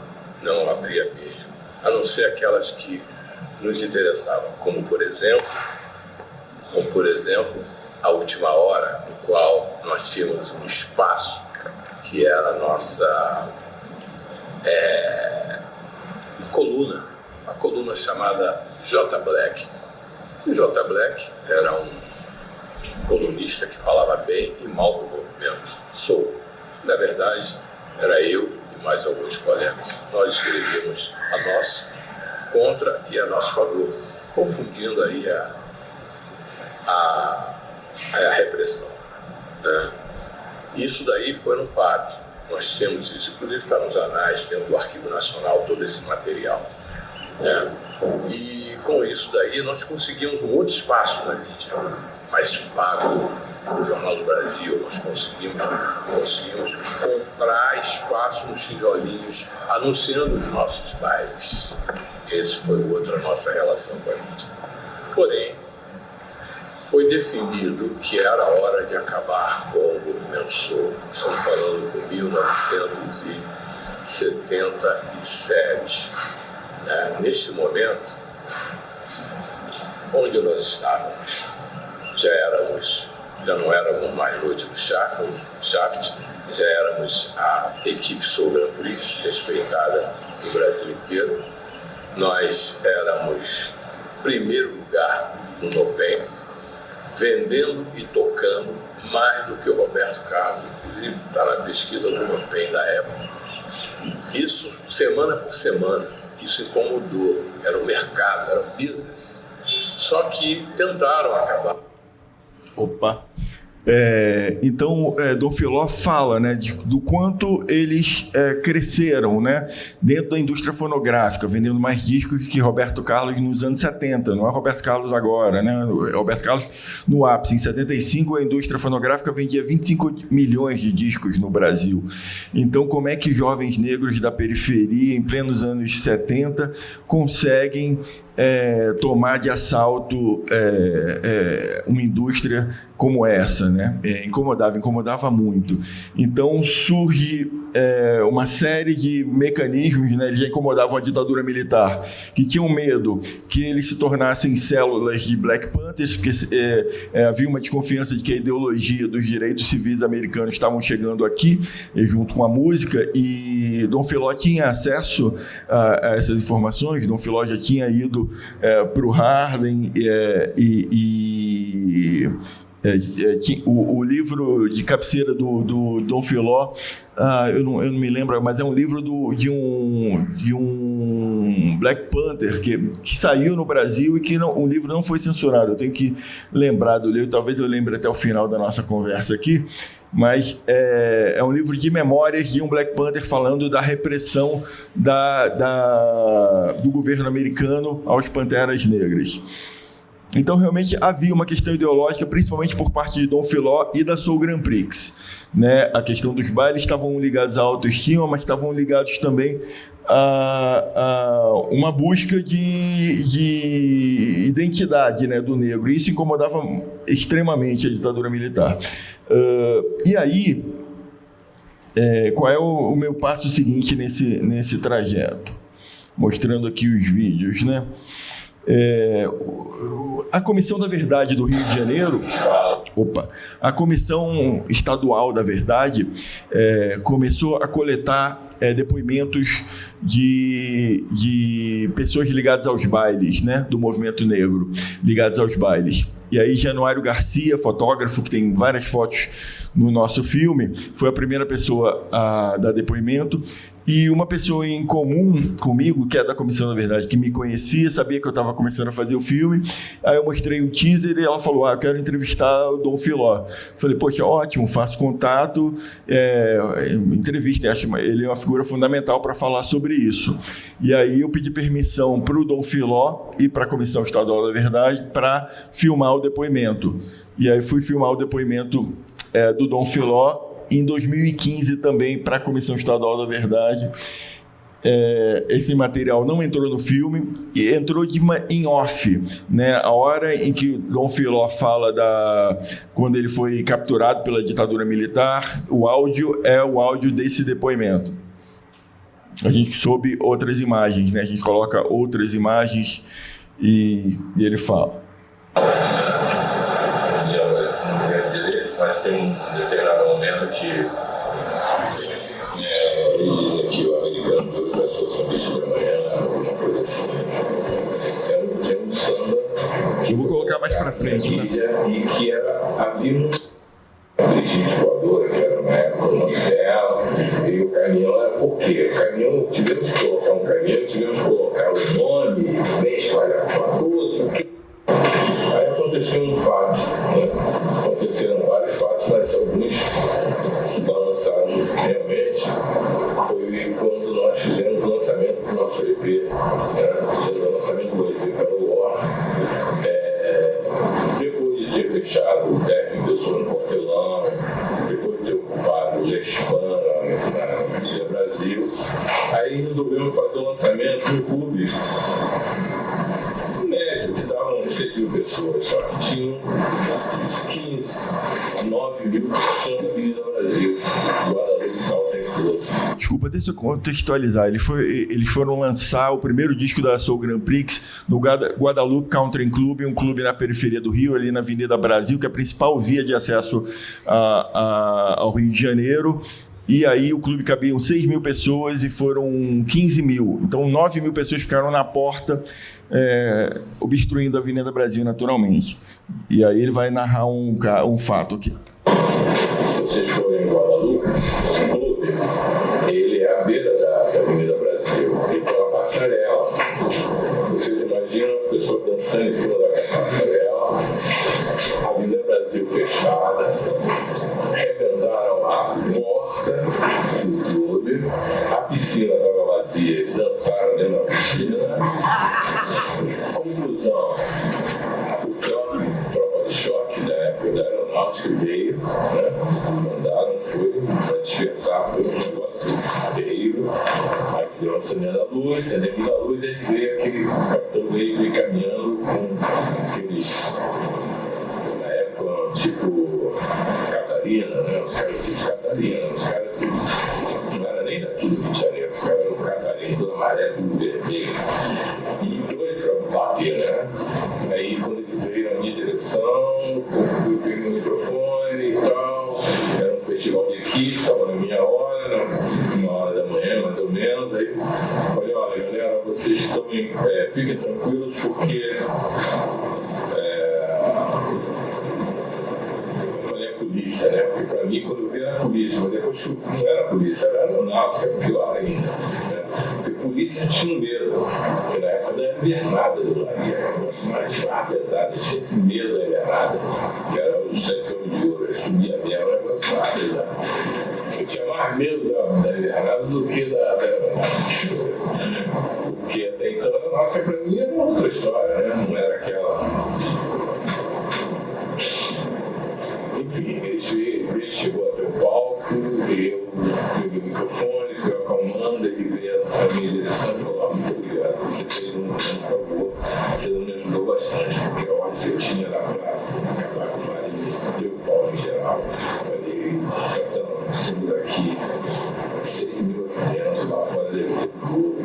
não abria mesmo. A não ser aquelas que nos interessavam, como por exemplo, a Última Hora, no qual nós tínhamos um espaço que era a nossa coluna, uma coluna chamada J. Black. O J. Black era um colunista que falava bem e mal do movimento. Na verdade, era eu e mais alguns colegas. Nós escrevíamos a nossa contra e a nosso favor, confundindo aí a repressão, né? Isso daí foi um fato. Nós temos isso, inclusive está nos anais, dentro do Arquivo Nacional, todo esse material, né? E com isso daí nós conseguimos um outro espaço na mídia, mais pago. No Jornal do Brasil nós conseguimos comprar espaço nos tijolinhos, anunciando os nossos bailes. Esse foi a nossa relação com a mídia. Porém, foi definido que era hora de acabar com o movimento soul. Estamos falando de 1977. Neste momento, onde nós estávamos, já não éramos mais no último Shaft, já éramos a equipe Soul Grand Prix, respeitada no Brasil inteiro. Nós éramos primeiro lugar no NoPen, vendendo e tocando mais do que o Roberto Carlos, inclusive está na pesquisa do NoPen da época. Isso semana por semana, isso incomodou, era o mercado, era o business. Só que tentaram acabar. Opa! Então, Dom Philó fala, né, do quanto eles cresceram, né, dentro da indústria fonográfica, vendendo mais discos que Roberto Carlos nos anos 70. Não é Roberto Carlos agora, né? Roberto Carlos no ápice. Em 75, a indústria fonográfica vendia 25 milhões de discos no Brasil. Então, como é que jovens negros da periferia, em plenos anos 70, conseguem tomar de assalto uma indústria como essa, né? Incomodava muito. Então surge uma série de mecanismos, né? Eles já incomodavam a ditadura militar, que tinham medo que eles se tornassem células de Black Panthers, porque havia uma desconfiança de que a ideologia dos direitos civis americanos estavam chegando aqui, junto com a música, e Dom Philó tinha acesso a essas informações. Dom Philó já tinha ido para o Harlem o livro de cabeceira do Dom Philó, eu não me lembro, mas é um livro de um Black Panther que saiu no Brasil e que o livro não foi censurado. Eu tenho que lembrar do livro, talvez eu lembre até o final da nossa conversa aqui, mas é um livro de memórias de um Black Panther falando da repressão do governo americano aos panteras negras. Então, realmente, havia uma questão ideológica, principalmente por parte de Dom Philó e da Soul Grand Prix, né? A questão dos bailes estavam ligados à autoestima, mas estavam ligados também a uma busca de identidade, né, do negro. E isso incomodava extremamente a ditadura militar. E aí, qual é o meu passo seguinte nesse trajeto? Mostrando aqui os vídeos, né? A Comissão da Verdade do Rio de Janeiro, a Comissão Estadual da Verdade, começou a coletar depoimentos de pessoas ligadas aos bailes, né, do movimento negro, ligadas aos bailes. E aí Januário Garcia, fotógrafo, que tem várias fotos no nosso filme, foi a primeira pessoa a dar depoimento. E uma pessoa em comum comigo, que é da Comissão da Verdade, que me conhecia, sabia que eu estava começando a fazer o filme. Aí eu mostrei o teaser e ela falou, eu quero entrevistar o Dom Philó. Falei, poxa, ótimo, faço contato, entrevista, acho que ele é uma figura fundamental para falar sobre isso. E aí eu pedi permissão para o Dom Philó e para a Comissão Estadual da Verdade para filmar o depoimento. E aí fui filmar o depoimento do Dom Philó, em 2015 também para a Comissão Estadual da Verdade. Esse material não entrou no filme e entrou em off, né? A hora em que Dom Philó fala quando ele foi capturado pela ditadura militar, o áudio é o áudio desse depoimento. A gente soube outras imagens, né? A gente coloca outras imagens e ele fala. Mas tem um determinado momento que ele diz que o americano vai ser o sambista da manhã, alguma coisa assim. É um samba que eu vou colocar mais pra frente, né? E que havia uma Brigitte Voadora, que era na época o nome dela, e o caminhão era por quê? O caminhão, tivemos que colocar um caminhão, tivemos que colocar o nome, bem espalhafatoso. Aí aconteceu um fato, né? Aconteceram vários fatos, mas alguns que balançaram realmente foi quando nós fizemos o lançamento do nosso EP, né? Fizemos o lançamento do EP pelo War. Depois de ter fechado o técnico do Sul no Portelão, depois de ter ocupado o Lechpan na Ilha Brasil, aí resolvemos fazer o lançamento no 6.000 pessoas só. Tinham 9.000 fechando a Avenida Brasil, Guadalupe Country Club. Desculpa, deixa eu contextualizar. Eles foram lançar o primeiro disco da Soul Grand Prix no Guadalupe Country Club, um clube na periferia do Rio, ali na Avenida Brasil, que é a principal via de acesso ao Rio de Janeiro. E aí o clube cabiam 6.000 pessoas e foram 15.000. Então 9.000 pessoas ficaram na porta, obstruindo a Avenida Brasil naturalmente. E aí ele vai narrar um fato aqui. Se vocês forem em Guadalupe, esse clube, ele é à beira da Avenida Brasil, e pela passarela. Vocês imaginam as pessoas dançando em cima da passarela, a Avenida Brasil fechada, arrebentaram a porta do clube, a piscina estava vazia, eles dançaram dentro da piscina. Conclusão, o tropa de choque da época da aeronáutica veio, né? Mandaram, foi para dispersar, foi um negócio terrível. Aí deu uma acendendo a luz, acendemos a luz e a gente veio aquele capitão veio caminhando com aqueles, na época, tipo Catarina, né? Os caras tipo Catarina, os caras que não era nem daqui do Rio de Janeiro, os caras eram Catarina, toda amarelo, tudo vermelho. E doido para bater, né? Aí quando eles veio na minha direção, eu peguei o microfone e tal, era um festival de equipe, estava na minha hora, uma hora da manhã mais ou menos, aí falei, olha galera, vocês estão fiquem tranquilos porque eu falei a polícia, né? Porque para mim quando eu vi era a polícia, mas depois que não era a polícia, era a aeronáutica, pior ainda, né? Porque a polícia tinha medo, porque na época da invernada do Laria, era um negócio mais pesado, tinha esse medo da invernada, que era os 7 homens de ouro, eu subia mesmo, era um negócio mais pesado. Eu tinha mais medo da invernada do que da aeronáutica. Porque até então a aeronáutica para mim era outra história, né? Não era aquela. Enfim, ele chegou até o palco, eu peguei o microfone, fui acalmando, ele veio à minha direção e falou, muito obrigado, você fez um grande favor, você me ajudou bastante, porque a ordem que eu tinha era para acabar com o marido, ter o pau em geral. Falei, capitão, nós estamos aqui 6.000 aqui dentro, lá fora deve ter gol.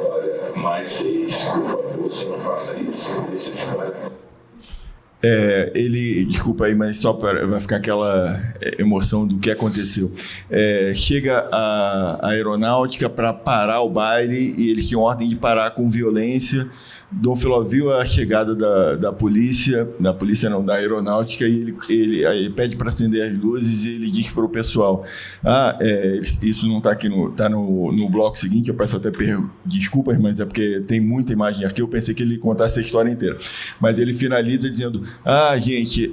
Olha, mais 6, por favor, você não faça isso, deixa esse trabalhar. Desculpa aí, mas só vai ficar aquela emoção do que aconteceu. Chega a aeronáutica para parar o baile e eles tinham ordem de parar com violência. Dom Filó viu a chegada da polícia não, da aeronáutica, e ele pede para acender as luzes e ele diz para o pessoal, isso não está aqui, está no bloco seguinte, eu peço até desculpas, mas é porque tem muita imagem aqui, eu pensei que ele ia contar essa história inteira. Mas ele finaliza dizendo, gente,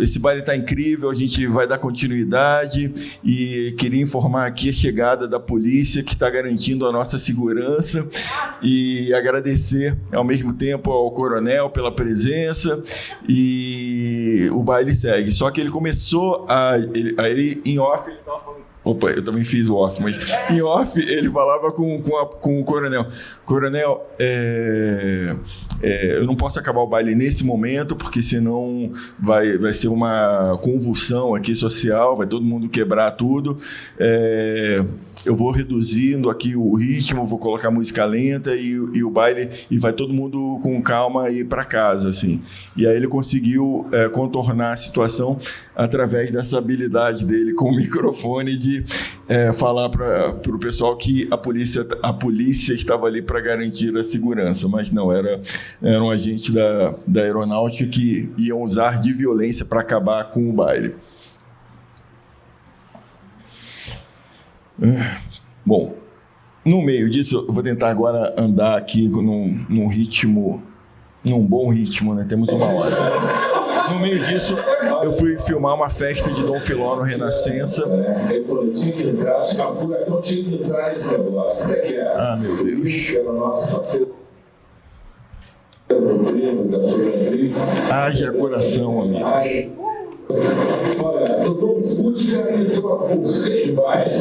esse baile está incrível, a gente vai dar continuidade e queria informar aqui a chegada da polícia que está garantindo a nossa segurança e agradecer ao mesmo tempo ao coronel pela presença, e o baile segue. Só que ele começou ele em off, ele estava falando. Opa, eu também fiz o off, mas em off ele falava com o coronel. Coronel, eu não posso acabar o baile nesse momento, porque senão vai ser uma convulsão aqui social, vai todo mundo quebrar tudo. Eu vou reduzindo aqui o ritmo, vou colocar música lenta e o baile, e vai todo mundo com calma ir para casa, assim. E aí ele conseguiu contornar a situação através dessa habilidade dele com o microfone de falar para o pessoal que a polícia estava ali para garantir a segurança, mas não, era um agente da aeronáutica que iam usar de violência para acabar com o baile. Bom, no meio disso, eu vou tentar agora andar aqui num ritmo, num bom ritmo, né? Temos 1 hora. No meio disso, eu fui filmar uma festa de Dom Filó no Renascença. Ah, meu Deus. Haja coração, amigo. Olha, eu dou música e troco por 3 bytes.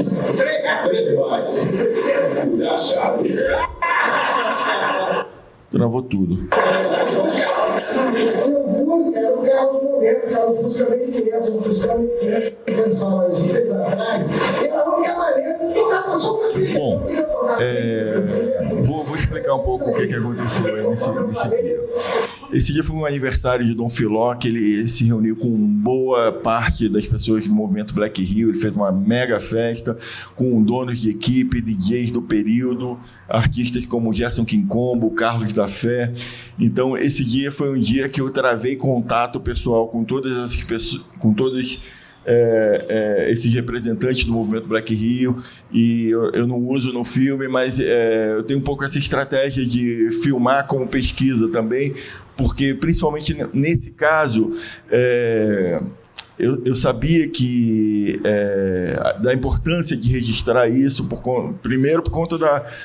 3 bytes. Achado. Travou tudo. O Fusca era o carro do momento, era o Fusca 1500, o Fusca 1500, que eles falam as vezes atrás, e era a única maneira de tocar na sua vida. Bom, vou explicar um pouco o que aconteceu aí nesse dia. Esse dia foi um aniversário de Dom Filó, que ele se reuniu com boa parte das pessoas do movimento Black Rio. Ele fez uma mega festa com donos de equipe, DJs do período, artistas como Gerson Quincombo, Carlos da Fé. Então, esse dia foi um dia que eu travei contato pessoal com todas essas pessoas, com todos esses representantes do movimento Black Rio, e eu não uso no filme, mas eu tenho um pouco essa estratégia de filmar como pesquisa também, porque principalmente nesse caso eu sabia que da importância de registrar isso, primeiro por conta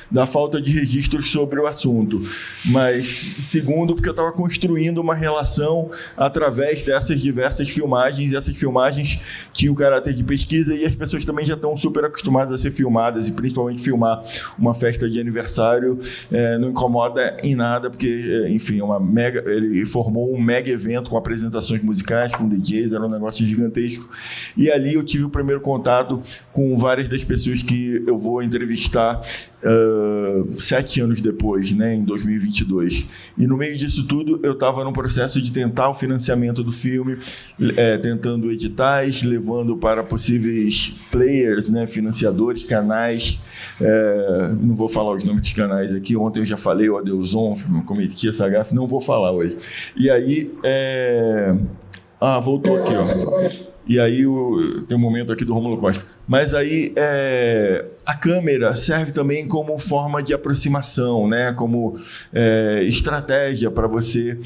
da falta de registros sobre o assunto, mas segundo porque eu estava construindo uma relação através dessas diversas filmagens, e essas filmagens tinham o caráter de pesquisa, e as pessoas também já estão super acostumadas a ser filmadas, e principalmente filmar uma festa de aniversário não incomoda em nada, porque, enfim, ele formou um mega evento com apresentações musicais, com DJs, era um negócio gigantesco, e ali eu tive o primeiro contato com várias das pessoas que eu vou entrevistar 7 anos depois, né, em 2022. E no meio disso tudo eu estava no processo de tentar o financiamento do filme, tentando editais, levando para possíveis players, né, financiadores, canais, não vou falar os nomes dos canais aqui, ontem eu já falei, o Adelson, cometi essa gafe, não vou falar hoje. E aí voltou aqui, ó. E aí tem um momento aqui do Rômulo Costa. Mas aí a câmera serve também como forma de aproximação, né? Como estratégia para você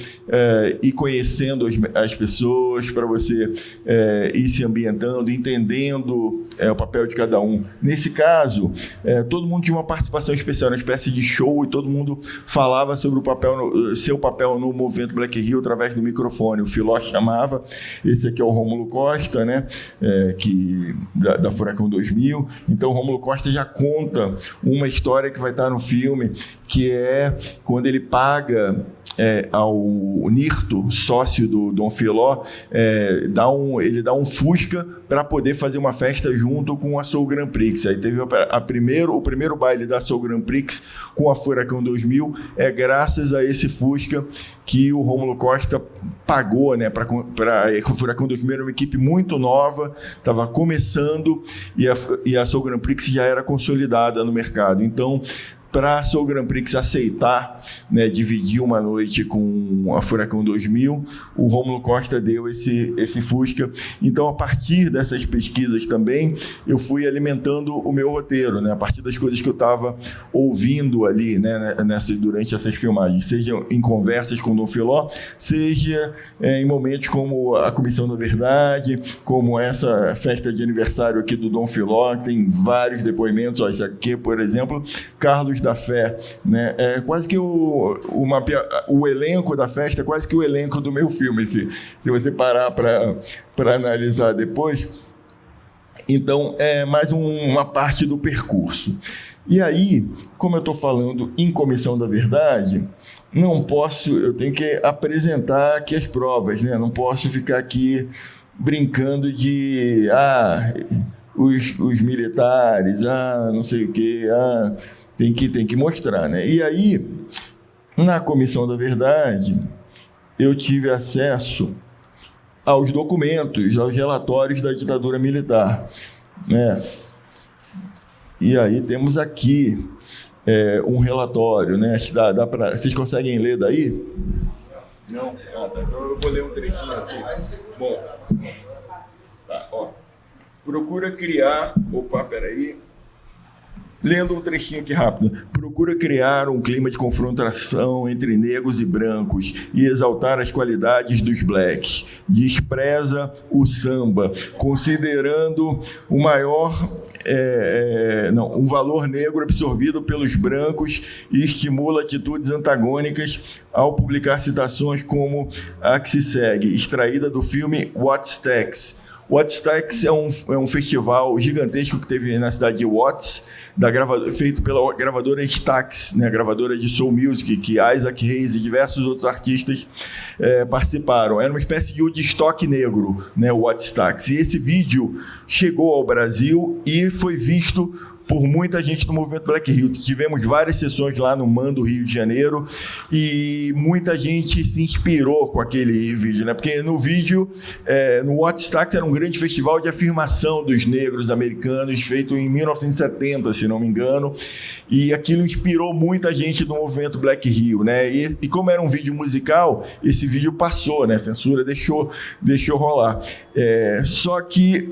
ir conhecendo as pessoas, para você ir se ambientando, entendendo o papel de cada um. Nesse caso, todo mundo tinha uma participação especial, uma espécie de show, e todo mundo falava sobre seu papel no movimento Black Rio através do microfone. O Filó chamava, esse aqui é o Rômulo Costa, né? Da Furacão 2000. Então, o Rômulo Costa já conta uma história que vai estar no filme, que é quando ele paga ao Nirto, sócio do Dom Filó, ele dá um Fusca para poder fazer uma festa junto com a Soul Grand Prix. Aí teve o primeiro baile da Soul Grand Prix com a Furacão 2000, graças a esse Fusca que o Rômulo Costa pagou, né, para o Furacão 2000. Era uma equipe muito nova, estava começando, e a Soul Grand Prix já era consolidada no mercado. Então, para a Soul Grand Prix aceitar, né, dividir uma noite com a Furacão 2000, o Rômulo Costa deu esse Fusca. Então, a partir dessas pesquisas também, eu fui alimentando o meu roteiro, né, a partir das coisas que eu estava ouvindo ali, né, durante essas filmagens, seja em conversas com o Dom Filó, seja em momentos como a Comissão da Verdade, como essa festa de aniversário aqui do Dom Filó, tem vários depoimentos. Esse aqui, por exemplo, Carlos da Fé, né? Quase que o elenco da festa é quase que o elenco do meu filme, se você parar para analisar depois. Então, é mais uma parte do percurso. E aí, como eu estou falando em Comissão da Verdade, eu tenho que apresentar aqui as provas, né? Não posso ficar aqui brincando de os militares, não sei o quê, tem que mostrar, né? E aí, na Comissão da Verdade, eu tive acesso aos documentos, aos relatórios da ditadura militar, né? E aí temos aqui um relatório, né? Vocês conseguem ler daí? Não? Tá. Então eu vou ler um trechinho aqui. Bom, tá, ó. Procura criar... Opa, peraí. Lendo um trechinho aqui rápido. Procura criar um clima de confrontação entre negros e brancos e exaltar as qualidades dos blacks. Despreza o samba, considerando o maior... um valor negro absorvido pelos brancos, e estimula atitudes antagônicas ao publicar citações como a que se segue, extraída do filme What's Tex? Woodstock é um festival gigantesco que teve na cidade de Watts, feito pela gravadora Stax, né, a gravadora de soul music, que Isaac Hayes e diversos outros artistas participaram. Era uma espécie de Woodstock negro, né, o Woodstock. E esse vídeo chegou ao Brasil e foi visto por muita gente do movimento Black Rio. Tivemos várias sessões lá no MAN do Rio de Janeiro e muita gente se inspirou com aquele vídeo, né? Porque no vídeo, no Woodstock era um grande festival de afirmação dos negros americanos, feito em 1970, se não me engano, e aquilo inspirou muita gente do movimento Black Rio, né? E como era um vídeo musical, esse vídeo passou, né? A censura deixou rolar. Só que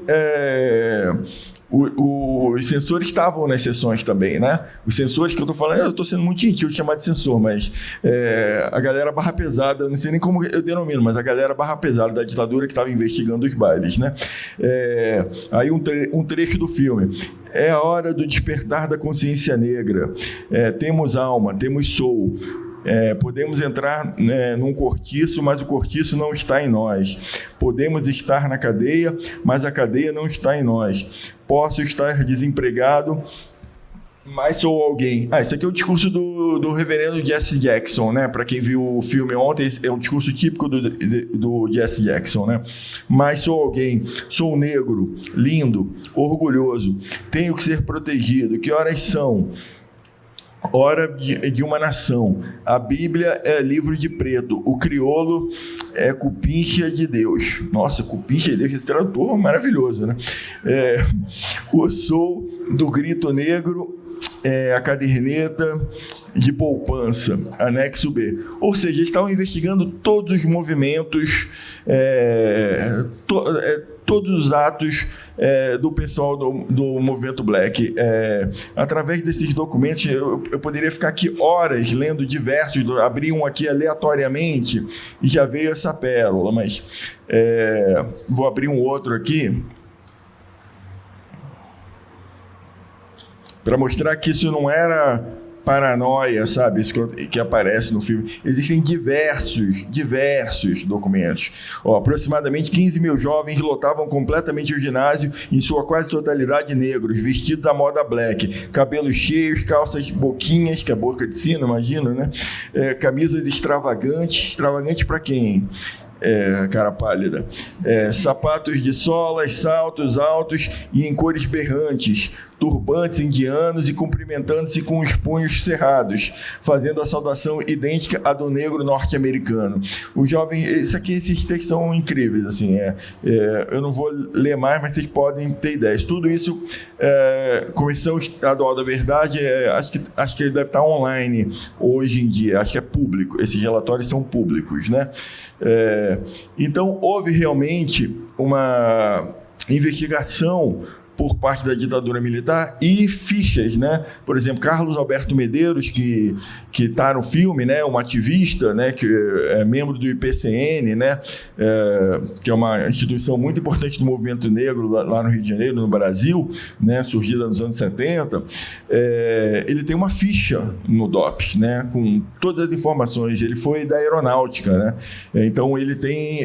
os censores estavam nas sessões também, né? Os censores que eu estou falando, eu estou sendo muito gentil de chamar de censor, mas a galera barra pesada, não sei nem como eu denomino, mas a galera barra pesada da ditadura que estava investigando os bailes, né? Aí um trecho do filme. É a hora do despertar da consciência negra. Temos alma, temos soul. Podemos entrar num cortiço, mas o cortiço não está em nós. Podemos estar na cadeia, mas a cadeia não está em nós. Posso estar desempregado, mas sou alguém. Esse aqui é o discurso do reverendo Jesse Jackson, né? Para quem viu o filme ontem, é um discurso típico do Jesse Jackson, né? Mas sou alguém, sou negro, lindo, orgulhoso, tenho que ser protegido. Que horas são? Hora de uma nação. A Bíblia é livro de preto. O crioulo é cupincha de Deus. Nossa, cupincha de Deus, esse tradutor maravilhoso, né? O sou do grito negro, a caderneta de poupança, anexo B. Ou seja, eles estavam investigando todos os movimentos, todos os atos do pessoal do movimento Black. Através desses documentos, eu poderia ficar aqui horas lendo diversos, abri um aqui aleatoriamente e já veio essa pérola, mas vou abrir um outro aqui para mostrar que isso não era paranoia, sabe? Isso que aparece no filme. Existem diversos documentos. Aproximadamente 15 mil jovens lotavam completamente o ginásio, em sua quase totalidade negros, vestidos à moda black, cabelos cheios, calças boquinhas, que é boca de sino, imagino, né? Camisas extravagantes para quem? Cara pálida. Sapatos de solas, saltos altos e em cores berrantes, turbantes indianos e cumprimentando-se com os punhos cerrados, fazendo a saudação idêntica à do negro norte-americano. Os jovens, esses textos são incríveis, assim, eu não vou ler mais, mas vocês podem ter ideias. Tudo isso, Comissão Estadual da Verdade, acho que ele deve estar online hoje em dia, acho que é público, esses relatórios são públicos, né? Então, houve realmente uma investigação por parte da ditadura militar e fichas, né? Por exemplo, Carlos Alberto Medeiros, que está no filme, né? Um ativista, né? Que é membro do IPCN, né? Que é uma instituição muito importante do movimento negro lá no Rio de Janeiro, no Brasil, né? Surgida nos anos 70. Ele tem uma ficha no DOPS, né? Com todas as informações. Ele foi da aeronáutica, né? Então, ele tem...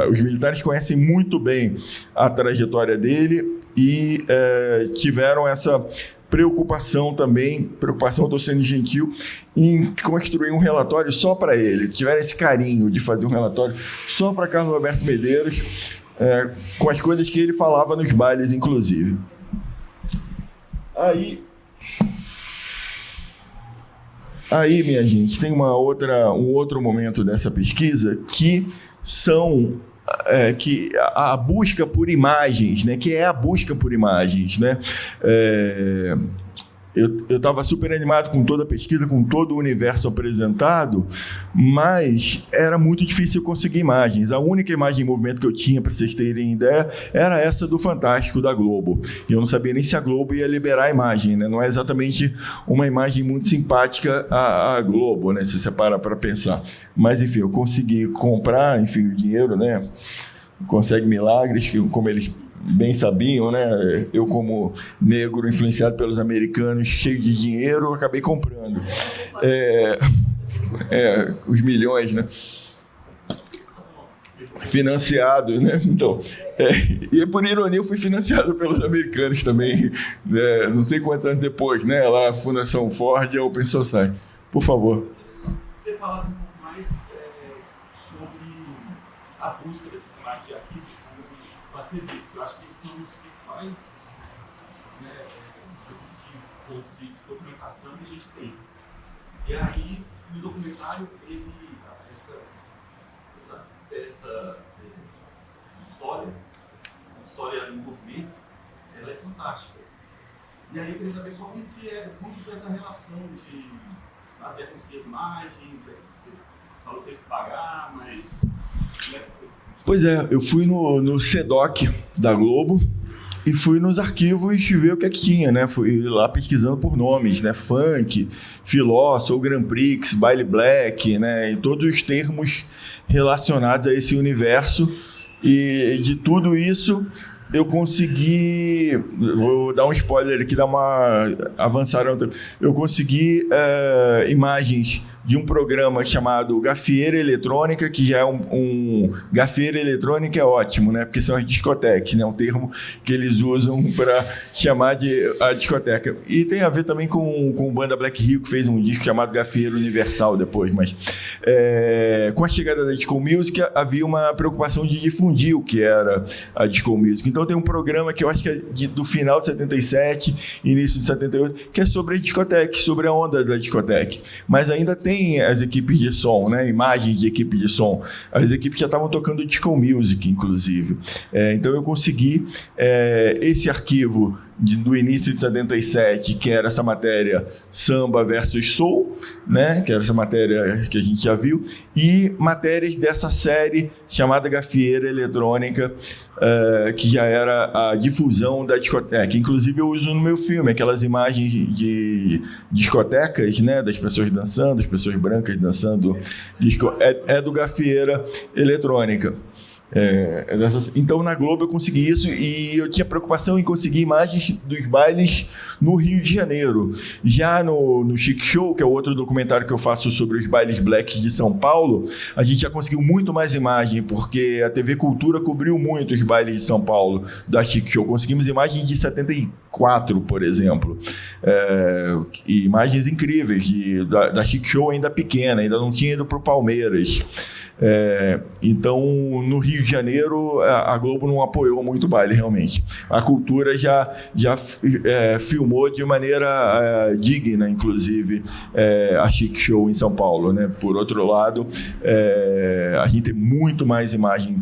os militares conhecem muito bem a trajetória dele e tiveram essa preocupação também, estou sendo gentil, em construir um relatório só para ele. Tiveram esse carinho de fazer um relatório só para Carlos Alberto Medeiros, com as coisas que ele falava nos bailes, inclusive. Aí, minha gente, tem um outro momento dessa pesquisa que são... que a busca por imagens, né? Que é a busca por imagens, né? Eu estava super animado com toda a pesquisa, com todo o universo apresentado, mas era muito difícil conseguir imagens. A única imagem em movimento que eu tinha, para vocês terem ideia, era essa do Fantástico da Globo. E eu não sabia nem se a Globo ia liberar a imagem, né? Não é exatamente uma imagem muito simpática a Globo, né? Se você para pensar. Mas, enfim, eu consegui comprar, enfim, o dinheiro, né? Consegue milagres, como eles bem sabiam, né? Eu, como negro influenciado pelos americanos, cheio de dinheiro, acabei comprando. Os milhões, né? financiado, né? Então, e por ironia eu fui financiado pelos americanos também, né? Não sei quantos anos depois, né? Lá a Fundação Ford e a Open Society. Por favor. Você falasse um pouco mais sobre a busca dessas imagens de arquivo com as revistas, que eu acho que eles são os principais fontes de documentação que a gente tem. E aí, no documentário, essa história em movimento, ela é fantástica. E aí eu queria saber só como que foi essa relação de até conseguir as imagens, você falou que teve que pagar, mas... Pois é, eu fui no CEDOC da Globo e fui nos arquivos ver o que é que tinha, né? Fui lá pesquisando por nomes, né? Funk, Filó, Soul Grand Prix, Baile Black, né? E todos os termos relacionados a esse universo. E de tudo isso eu consegui, vou dar um spoiler aqui, dar uma avançada, eu consegui imagens de um programa chamado Gafieira Eletrônica, que já é Gafieira Eletrônica é ótimo, né? Porque são as discotecas, né? Um termo que eles usam para chamar de a discoteca. E tem a ver também com banda Black Rio, que fez um disco chamado Gafieira Universal depois, mas com a chegada da Disco Music havia uma preocupação de difundir o que era a Disco Music. Então tem um programa que eu acho que é do final de 77, início de 78, que é sobre a discoteca, sobre a onda da discoteca. Mas ainda tem as equipes de som, né? Imagens de equipe de som. As equipes já estavam tocando disco music, inclusive. Então eu consegui esse arquivo do início de 77, que era essa matéria Samba versus Soul, né? Que era essa matéria que a gente já viu, e matérias dessa série chamada Gafieira Eletrônica, que já era a difusão da discoteca. Inclusive eu uso no meu filme aquelas imagens de discotecas, né? Das pessoas dançando, as pessoas brancas dançando disco. É do Gafieira Eletrônica. Então na Globo eu consegui isso e eu tinha preocupação em conseguir imagens dos bailes no Rio de Janeiro. Já no Chic Show, que é o outro documentário que eu faço sobre os bailes black de São Paulo, a gente já conseguiu muito mais imagem, porque a TV Cultura cobriu muito os bailes de São Paulo da Chic Show. Conseguimos imagens de 74, por exemplo, e imagens incríveis da Chic Show ainda pequena, ainda não tinha ido para o Palmeiras. Então no Rio de Janeiro a Globo não apoiou muito o baile, realmente. A Cultura já filmou de maneira digna, inclusive, a Chic Show em São Paulo, né? Por outro lado, a gente tem muito mais imagem,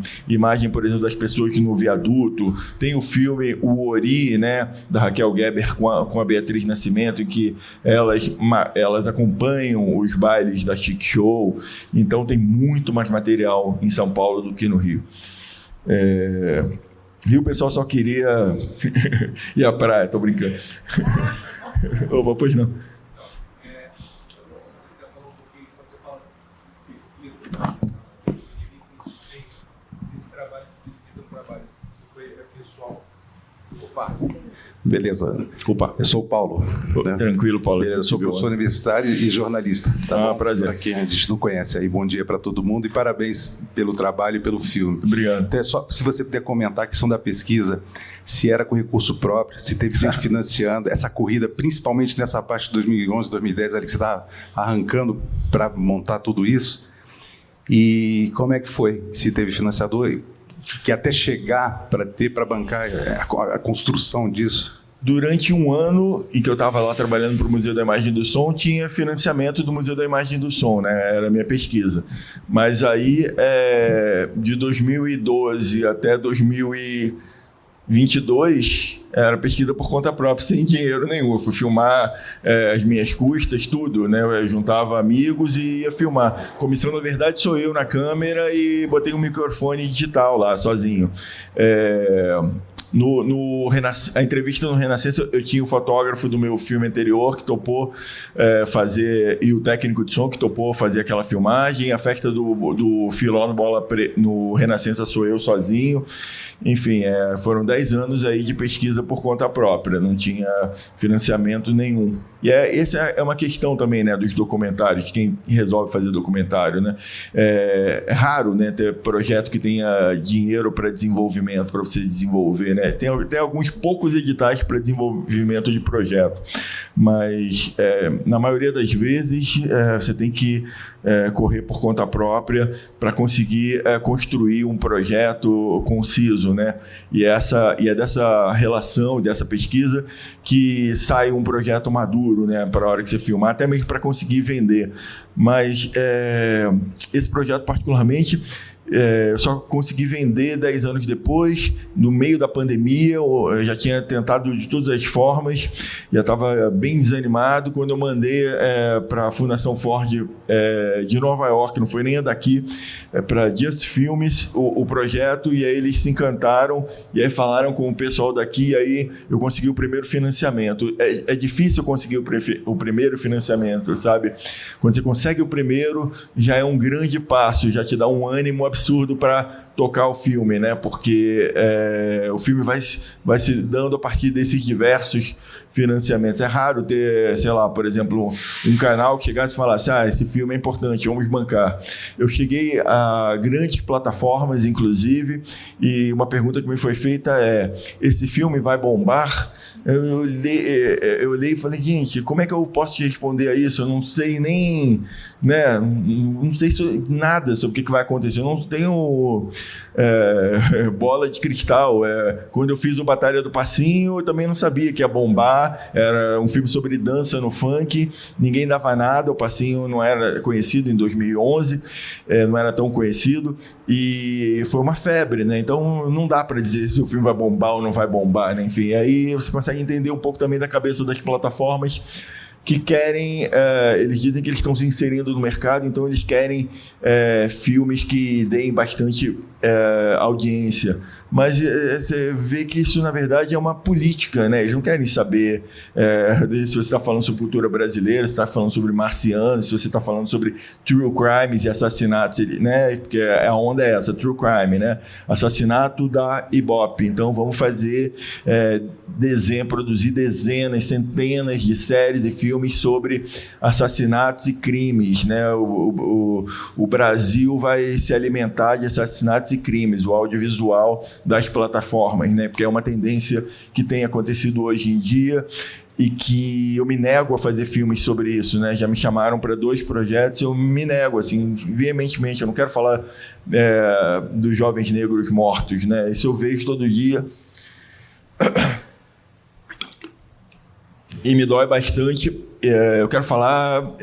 por exemplo, das pessoas no viaduto. Tem o filme O Ori, né? Da Raquel Geber com a Beatriz Nascimento, em que elas acompanham os bailes da Chic Show. Então tem muito mais material em São Paulo do que no Rio. Rio o pessoal só queria ir à praia, tô brincando. Opa, pois não. Esse trabalho de pesquisa no trabalho, isso foi pessoal. Opa. Beleza. Opa. Eu sou o Paulo. Né? Tranquilo, Paulo. Eu sou professor universitário e jornalista. Tá bom? Prazer. Aqui a gente não conhece aí. Bom dia para todo mundo e parabéns pelo trabalho e pelo filme. Obrigado. Até só, se você puder comentar a questão da pesquisa, se era com recurso próprio, se teve gente financiando essa corrida, principalmente nessa parte de 2011, 2010, ali que você está arrancando para montar tudo isso. E como é que foi? Se teve financiador, que até chegar para bancar a construção disso? Durante um ano em que eu estava lá trabalhando para o Museu da Imagem do Som, tinha financiamento do Museu da Imagem do Som, né? Era a minha pesquisa. Mas aí, de 2012 até 2022, era pesquisa por conta própria, sem dinheiro nenhum. Eu fui filmar as minhas custas, tudo, né? Eu juntava amigos e ia filmar. Comissão, na verdade, sou eu na câmera e botei um microfone digital lá, sozinho. A entrevista no Renascença, eu tinha o fotógrafo do meu filme anterior que topou fazer, e o técnico de som que topou fazer aquela filmagem. A festa do Filó no Renascença sou eu sozinho. Enfim, foram 10 anos aí de pesquisa por conta própria, não tinha financiamento nenhum. E essa é uma questão também, né, dos documentários, quem resolve fazer documentário, né? É raro, né, ter projeto que tenha dinheiro para desenvolvimento, para você desenvolver, né? Tem alguns poucos editais para desenvolvimento de projeto, mas na maioria das vezes você tem que correr por conta própria para conseguir construir um projeto conciso, né? E é dessa relação, dessa pesquisa que sai um projeto maduro, né, para a hora que você filmar, até mesmo para conseguir vender. Mas esse projeto particularmente eu só consegui vender 10 anos depois, no meio da pandemia. Eu já tinha tentado de todas as formas, já estava bem desanimado quando eu mandei para a Fundação Ford de Nova York, não foi nem a daqui, para Just Films o projeto, e aí eles se encantaram e aí falaram com o pessoal daqui, e aí eu consegui o primeiro financiamento. É difícil conseguir o primeiro financiamento, sabe? Quando você consegue o primeiro, já é um grande passo, já te dá um ânimo absurdo para tocar o filme, né? Porque o filme vai se dando a partir desses diversos financiamentos. É raro ter, sei lá, por exemplo, um canal que chegasse e falasse: esse filme é importante, vamos bancar. Eu cheguei a grandes plataformas, inclusive, e uma pergunta que me foi feita é: esse filme vai bombar? Eu olhei e falei: gente, como é que eu posso te responder a isso? Eu não sei nem, né? Não sei nada sobre o que vai acontecer. Eu não tenho bola de cristal. Quando eu fiz o Batalha do Passinho, eu também não sabia que ia bombar. Era um filme sobre dança no funk, ninguém dava nada. O Passinho não era conhecido em 2011, não era tão conhecido, e foi uma febre, né? Então não dá para dizer se o filme vai bombar ou não vai bombar, né? Enfim, aí você consegue entender um pouco também da cabeça das plataformas que querem, eles dizem que eles estão se inserindo no mercado, então eles querem filmes que deem bastante audiência. Mas você vê que isso, na verdade, é uma política, né? Eles não querem saber se você está falando sobre cultura brasileira, se está falando sobre marcianos, se você está falando sobre true crimes e assassinatos, né? Porque a onda é essa, true crime, né? Assassinato da Ibope. Então, vamos fazer produzir dezenas, centenas de séries e filmes sobre assassinatos e crimes, né? O Brasil vai se alimentar de assassinatos e crimes, o audiovisual das plataformas, né? Porque é uma tendência que tem acontecido hoje em dia e que eu me nego a fazer filmes sobre isso, né? Já me chamaram para 2 projetos, eu me nego, assim, veementemente. Eu não quero falar dos jovens negros mortos, né? Isso eu vejo todo dia e me dói bastante. Eu quero falar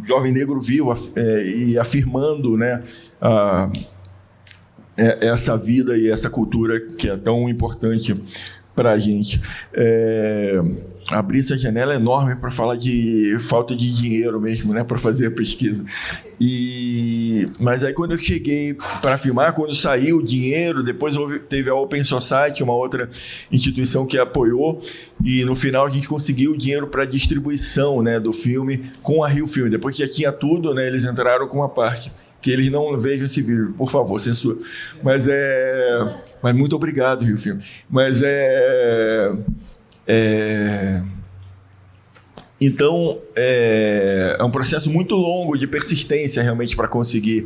jovem negro vivo e afirmando, né, essa vida e essa cultura que é tão importante para a gente. Abrir essa janela enorme para falar de falta de dinheiro mesmo, né, para fazer a pesquisa. Mas aí, quando eu cheguei para filmar, quando saiu o dinheiro, depois teve a Open Society, uma outra instituição que apoiou, e no final a gente conseguiu o dinheiro para distribuição, né, do filme com a Rio Filme. Depois que já tinha tudo, né, eles entraram com uma parte. Que eles não vejam esse vídeo, por favor, censura. Mas muito obrigado, Rio Filme. Mas então, é um processo muito longo de persistência, realmente, para conseguir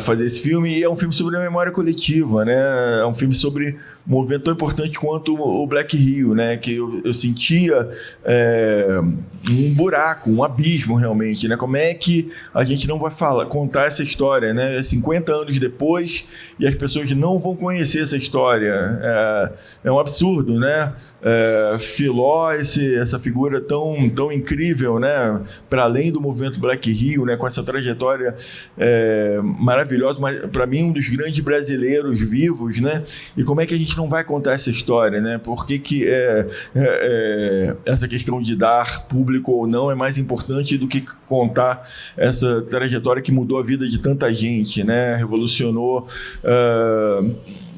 fazer esse filme. E é um filme sobre a memória coletiva, né? É um filme sobre um movimento tão importante quanto o Black Rio, né? Que eu sentia um buraco, um abismo, realmente, né? Como é que a gente não vai contar essa história, né? 50 anos depois, e as pessoas não vão conhecer essa história. É um absurdo, né? Filó, essa figura tão incrível, né? Para além do movimento Black Rio, né? Com essa trajetória maravilhosa, mas para mim um dos grandes brasileiros vivos, né? E como é que a gente não vai contar essa história, né? Por que essa questão de dar público ou não é mais importante do que contar essa trajetória que mudou a vida de tanta gente, né? Revolucionou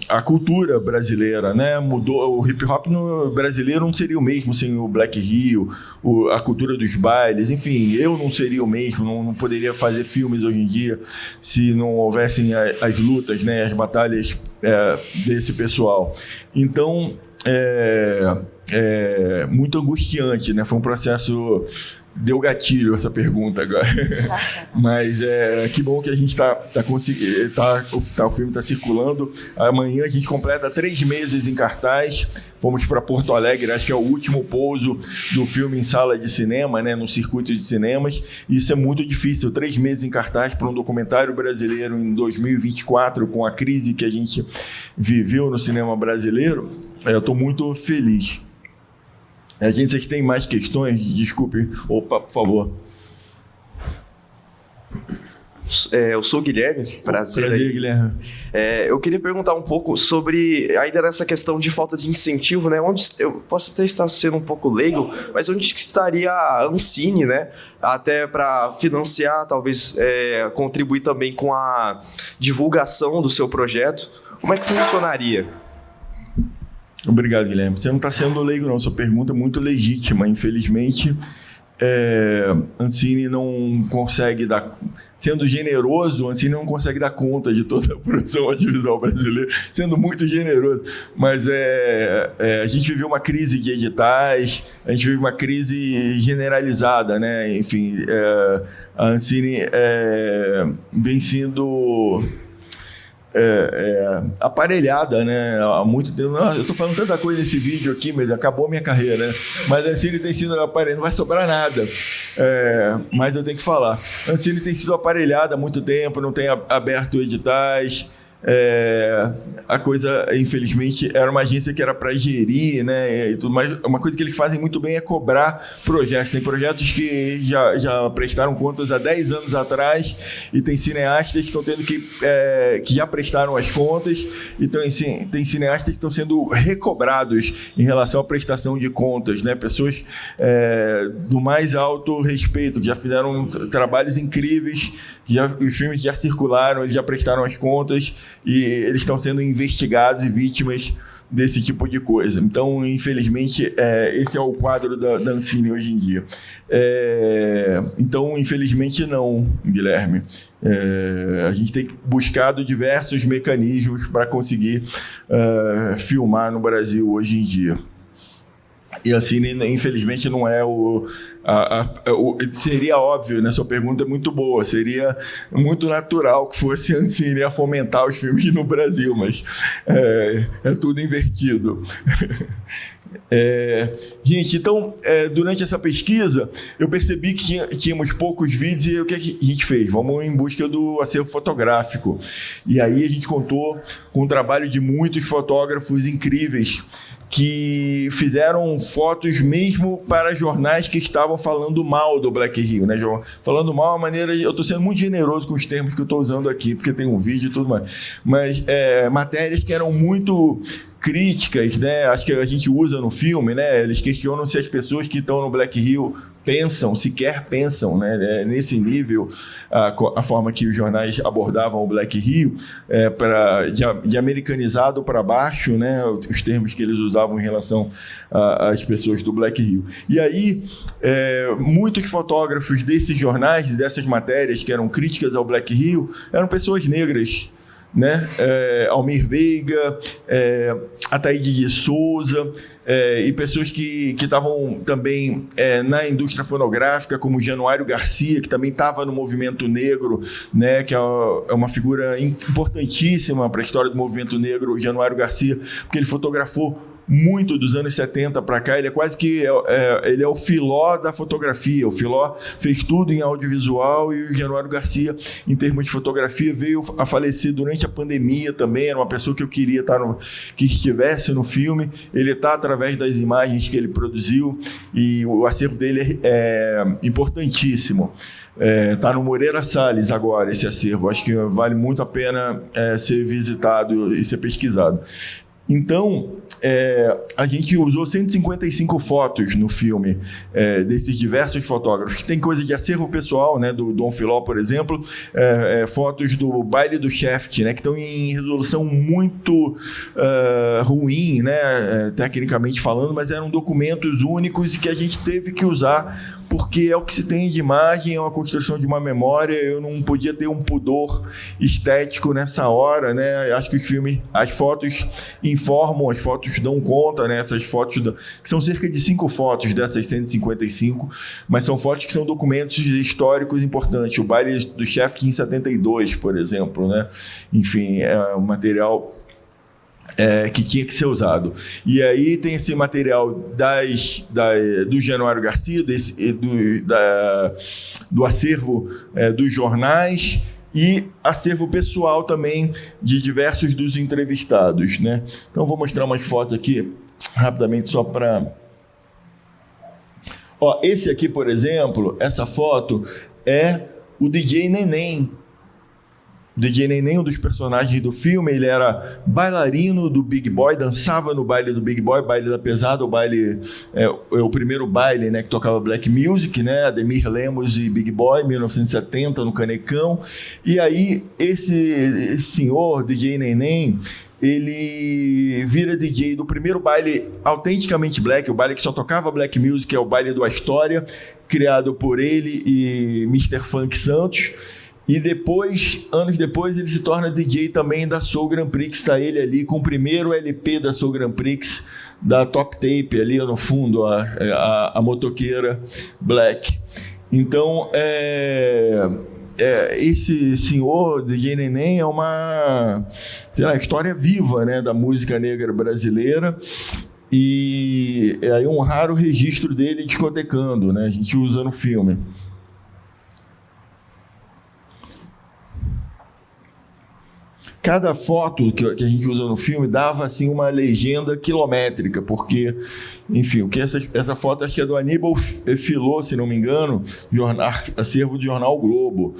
a cultura brasileira, né? Mudou. O hip hop brasileiro não seria o mesmo sem o Black Rio, a cultura dos bailes, enfim, eu não seria o mesmo, não poderia fazer filmes hoje em dia se não houvessem as lutas, né? As batalhas desse pessoal. Então, muito angustiante, né? Foi um processo... Deu gatilho essa pergunta agora. Mas que bom que a gente o filme está circulando. Amanhã a gente completa 3 meses em cartaz. Fomos para Porto Alegre, acho que é o último pouso do filme em sala de cinema, né, no circuito de cinemas. Isso é muito difícil, 3 meses em cartaz para um documentário brasileiro em 2024, com a crise que a gente viveu no cinema brasileiro. Eu estou muito feliz. A gente aqui tem mais questões, desculpe. Opa, por favor. Eu sou o Guilherme, prazer Guilherme. Eu queria perguntar um pouco sobre, ainda nessa questão de falta de incentivo, né? Onde eu posso até estar sendo um pouco leigo, mas onde que estaria a Ancine, né? Até para financiar, talvez contribuir também com a divulgação do seu projeto. Como é que funcionaria? Obrigado, Guilherme. Você não está sendo leigo, não. Sua pergunta é muito legítima. Infelizmente, Ancine não consegue dar... Sendo generoso, Ancine não consegue dar conta de toda a produção audiovisual brasileira, sendo muito generoso. Mas a gente viveu uma crise de editais, a gente vive uma crise generalizada, né? Enfim, a Ancine vem sendo... aparelhada, né? Há muito tempo. Eu estou falando tanta coisa nesse vídeo aqui, mas acabou a minha carreira, né? Mas a Ancine tem sido aparelhada, não vai sobrar nada. Mas eu tenho que falar. A Ancine tem sido aparelhada há muito tempo, não tem aberto editais. A coisa, infelizmente, era uma agência que era para gerir, né, e tudo mais. Uma coisa que eles fazem muito bem é cobrar projetos. Tem projetos que já prestaram contas há 10 anos atrás e tem cineastas que estão tendo que já prestaram as contas. Então, assim, tem cineastas que estão sendo recobrados em relação à prestação de contas, né? Pessoas do mais alto respeito, que já fizeram trabalhos incríveis, os filmes já circularam, eles já prestaram as contas e eles estão sendo investigados e vítimas desse tipo de coisa. Então, infelizmente, esse é o quadro da Ancine hoje em dia. Então, infelizmente, não, Guilherme. A gente tem buscado diversos mecanismos para conseguir filmar no Brasil hoje em dia. E assim, infelizmente, não é seria óbvio, né? Sua pergunta é muito boa. Seria muito natural que fosse a Ancine a fomentar os filmes no Brasil, mas é tudo invertido. Gente, então, durante essa pesquisa, eu percebi que tínhamos poucos vídeos e o que a gente fez? Vamos em busca do acervo fotográfico. E aí a gente contou com o trabalho de muitos fotógrafos incríveis que fizeram fotos mesmo para jornais que estavam falando mal do Black Rio, né, João? Falando mal, a maneira... Eu estou sendo muito generoso com os termos que eu estou usando aqui, porque tem um vídeo e tudo mais. Mas matérias que eram muito críticas, né? Acho que a gente usa no filme, né? Eles questionam se as pessoas que estão no Black Rio sequer pensam, né? Nesse nível, a forma que os jornais abordavam o Black Rio, de americanizado para baixo, né? Os termos que eles usavam em relação às pessoas do Black Rio. E aí, muitos fotógrafos desses jornais, dessas matérias que eram críticas ao Black Rio, eram pessoas negras, né? Almir Veiga, Ataíde de Souza, e pessoas que estavam também na indústria fonográfica, como Januário Garcia, que também estava no movimento negro, né? Que é uma figura importantíssima para a história do movimento negro, o Januário Garcia, porque ele fotografou muito dos anos 70 para cá. Ele é quase que ele é o Filó da fotografia. O Filó fez tudo em audiovisual e o Januário Garcia, em termos de fotografia, veio a falecer durante a pandemia também. Era uma pessoa que eu queria que estivesse no filme. Ele está através das imagens que ele produziu e o acervo dele é importantíssimo. Está no Moreira Salles agora esse acervo. Acho que vale muito a pena ser visitado e ser pesquisado. Então, a gente usou 155 fotos no filme desses diversos fotógrafos. Tem coisa de acervo pessoal, né, do Dom Filó, por exemplo, fotos do baile do Shaft, né, que estão em resolução muito ruim, né, tecnicamente falando, mas eram documentos únicos e que a gente teve que usar porque é o que se tem de imagem, é uma construção de uma memória. Eu não podia ter um pudor estético nessa hora, né? Acho que as fotos informam, as fotos dão conta, né? Essas fotos, que são cerca de 5 fotos dessas 155, mas são fotos que são documentos históricos importantes. O baile do Shaft em 72, por exemplo, né? Enfim, é um material que tinha que ser usado. E aí tem esse material do Januário Garcia, do acervo dos jornais e acervo pessoal também de diversos dos entrevistados, né? Então vou mostrar umas fotos aqui rapidamente só para... Esse aqui, por exemplo, essa foto é o DJ Neném. O DJ Neném, um dos personagens do filme, ele era bailarino do Big Boy, dançava no baile do Big Boy, baile da pesada, o baile o primeiro baile, né, que tocava black music, né, Ademir Lemos e Big Boy, 1970, no Canecão. E aí esse senhor, DJ Neném, ele vira DJ do primeiro baile autenticamente black, o baile que só tocava black music, é o baile do Astoria, criado por ele e Mr. Funk Santos. E depois, anos depois, ele se torna DJ também da Soul Grand Prix. Está ele ali com o primeiro LP da Soul Grand Prix, da Top Tape, ali no fundo, a motoqueira Black. Então, esse senhor, DJ Neném, é uma história viva, né, da música negra brasileira. E é aí um raro registro dele discotecando, né? A gente usa no filme. Cada foto que a gente usa no filme dava assim uma legenda quilométrica, porque, enfim, o que essa foto acho que é do Aníbal Filó, se não me engano, acervo de jornal Globo.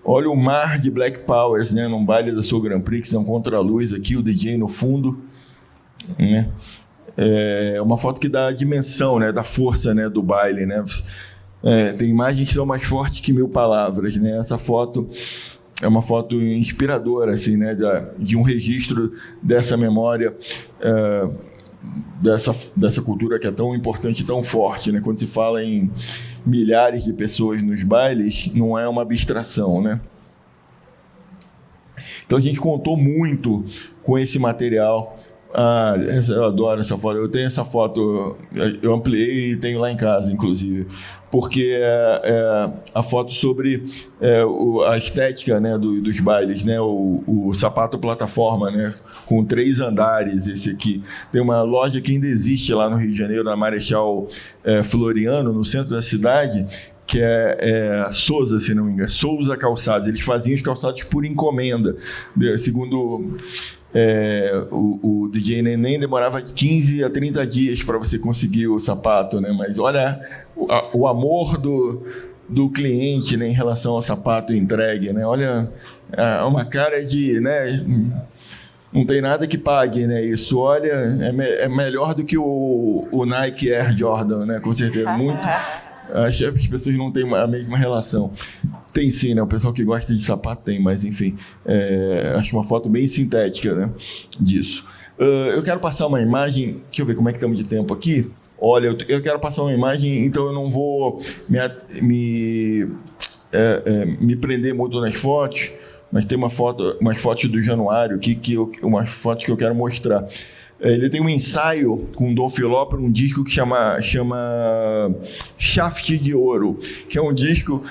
Olha o mar de Black Powers, né, num baile da Soul Grand Prix, um contraluz aqui, o DJ no fundo, né? É uma foto que dá a dimensão, né, da força, né, do baile, né? Tem imagens que são mais fortes que 1000 palavras, né? Essa foto é uma foto inspiradora, assim, né, de um registro dessa memória, dessa cultura que é tão importante e tão forte, né? Quando se fala em milhares de pessoas nos bailes, não é uma abstração, né? Então a gente contou muito com esse material. Eu adoro essa foto. Eu tenho essa foto, eu ampliei e tenho lá em casa, inclusive, porque a foto sobre a estética, né, dos bailes, né, o sapato plataforma, né, com 3 andares. Esse aqui tem uma loja que ainda existe lá no Rio de Janeiro, na Marechal Floriano, no centro da cidade, que é Souza, se não me engano, Souza Calçados. Eles faziam os calçados por encomenda, segundo o DJ Neném, demorava 15 a 30 dias para você conseguir o sapato, né? Mas olha o amor do cliente, né, em relação ao sapato entregue, né? Olha uma cara de, né, não tem nada que pague, né? Isso, olha, é melhor do que o Nike Air Jordan, né? Com certeza, muito. Acho que as pessoas não têm a mesma relação. Tem sim, né? O pessoal que gosta de sapato tem, mas enfim, acho uma foto bem sintética, né, disso. Eu quero passar uma imagem, deixa eu ver como é que estamos de tempo aqui. Olha, eu quero passar uma imagem, então eu não vou me prender muito nas fotos, mas tem umas fotos do Januário aqui, umas fotos que eu quero mostrar. Ele tem um ensaio com Dom Filó para um disco que chama Shaft de Ouro, que é um disco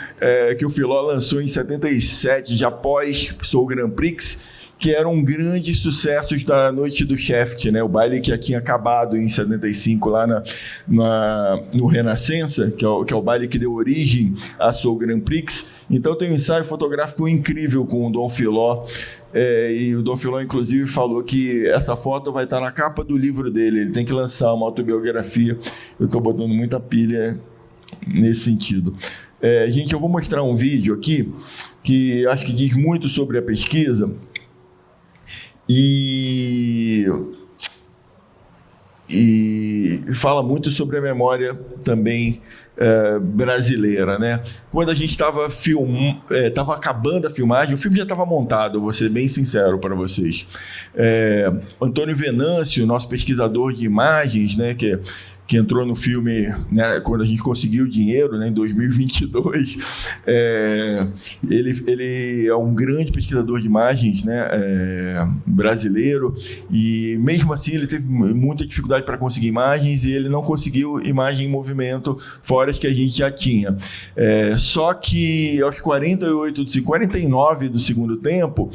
que o Filó lançou em 77, já após Soul Grand Prix, que eram grandes sucessos da noite do Shaft, né? O baile que já tinha acabado em 75 lá no Renascença, que é o baile que deu origem à Soul Grand Prix. Então tem um ensaio fotográfico incrível com o Dom Filó, e o Dom Filó inclusive falou que essa foto vai estar na capa do livro dele, ele tem que lançar uma autobiografia. Eu estou botando muita pilha nesse sentido. Gente, eu vou mostrar um vídeo aqui que acho que diz muito sobre a pesquisa e fala muito sobre a memória também brasileira, né? Quando a gente estava acabando a filmagem, o filme já estava montado, vou ser bem sincero para vocês. Antônio Venâncio, nosso pesquisador de imagens, né, que que entrou no filme, né, quando a gente conseguiu o dinheiro, né, em 2022. Ele é um grande pesquisador de imagens, né, brasileiro, e mesmo assim ele teve muita dificuldade para conseguir imagens e ele não conseguiu imagem em movimento fora as que a gente já tinha. Só que aos 49 do segundo tempo,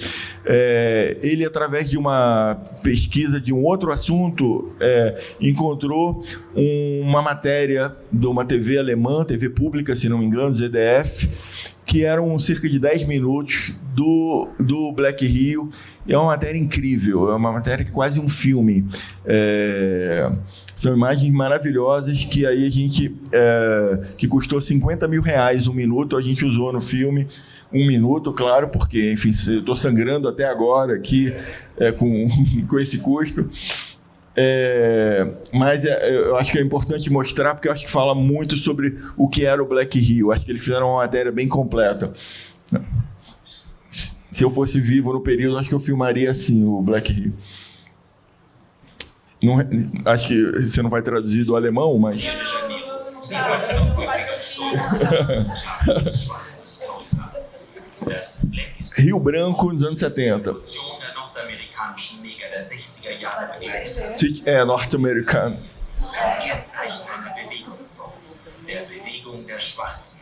ele, através de uma pesquisa de um outro assunto, encontrou uma matéria de uma TV alemã, TV pública, se não me engano, ZDF, que eram cerca de 10 minutos do Black Rio. E é uma matéria incrível, é uma matéria que é quase um filme. São imagens maravilhosas que aí a gente, que custou R$50 mil um minuto, a gente usou no filme 1 minuto, claro, porque, enfim, eu estou sangrando até agora aqui com esse custo. Mas eu acho que é importante mostrar, porque eu acho que fala muito sobre o que era o Black Rio. Acho que eles fizeram uma matéria bem completa. Se eu fosse vivo no período, acho que eu filmaria assim o Black Rio. Não, acho que você não vai traduzir do alemão, mas... Rio Branco nos anos 70. Norte-americano.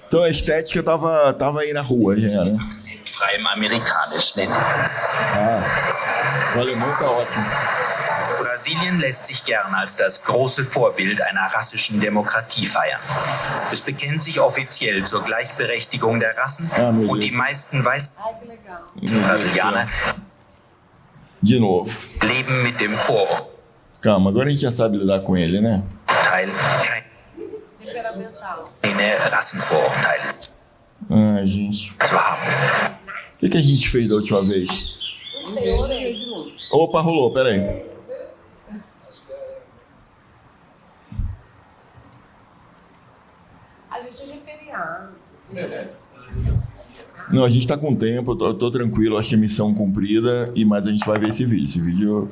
Então a estética tava aí na rua já, né? O alemão tá ótimo. Brasilien lässt sich gern als das große Vorbild einer rassischen Demokratie feiern. Es bekennt sich offiziell zur Gleichberechtigung der Rassen und die meisten weißen Brasilianer de novo. Leben mit dem Vorurteil. Calma, agora a gente já sabe lidar com ele, né? Keine Rassenvorurteile. Ai, gente. O que a gente fez da última vez? Opa, rolou, peraí. A gente é de feriado. Não, a gente tá com tempo, eu tô tranquilo, acho que é missão cumprida, mas a gente vai ver esse vídeo. Esse vídeo,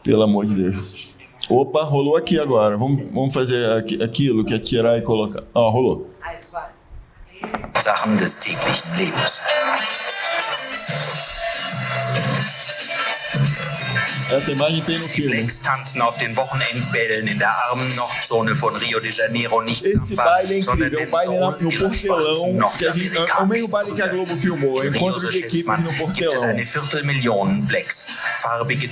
pelo amor de Deus. Opa, rolou aqui agora. Vamos fazer aquilo que é tirar e colocar. Rolou. Sachen des täglichen Lebens. Essa imagem tem no filme. Die Blacks tanzen auf den Wochenendbällen in der armen Nordzone von Rio de Janeiro nicht Esse baile é incrível, é um baile no Portelão, que a gente, é o meio baile que a Globo filmou, encontro de equipes no Portelão.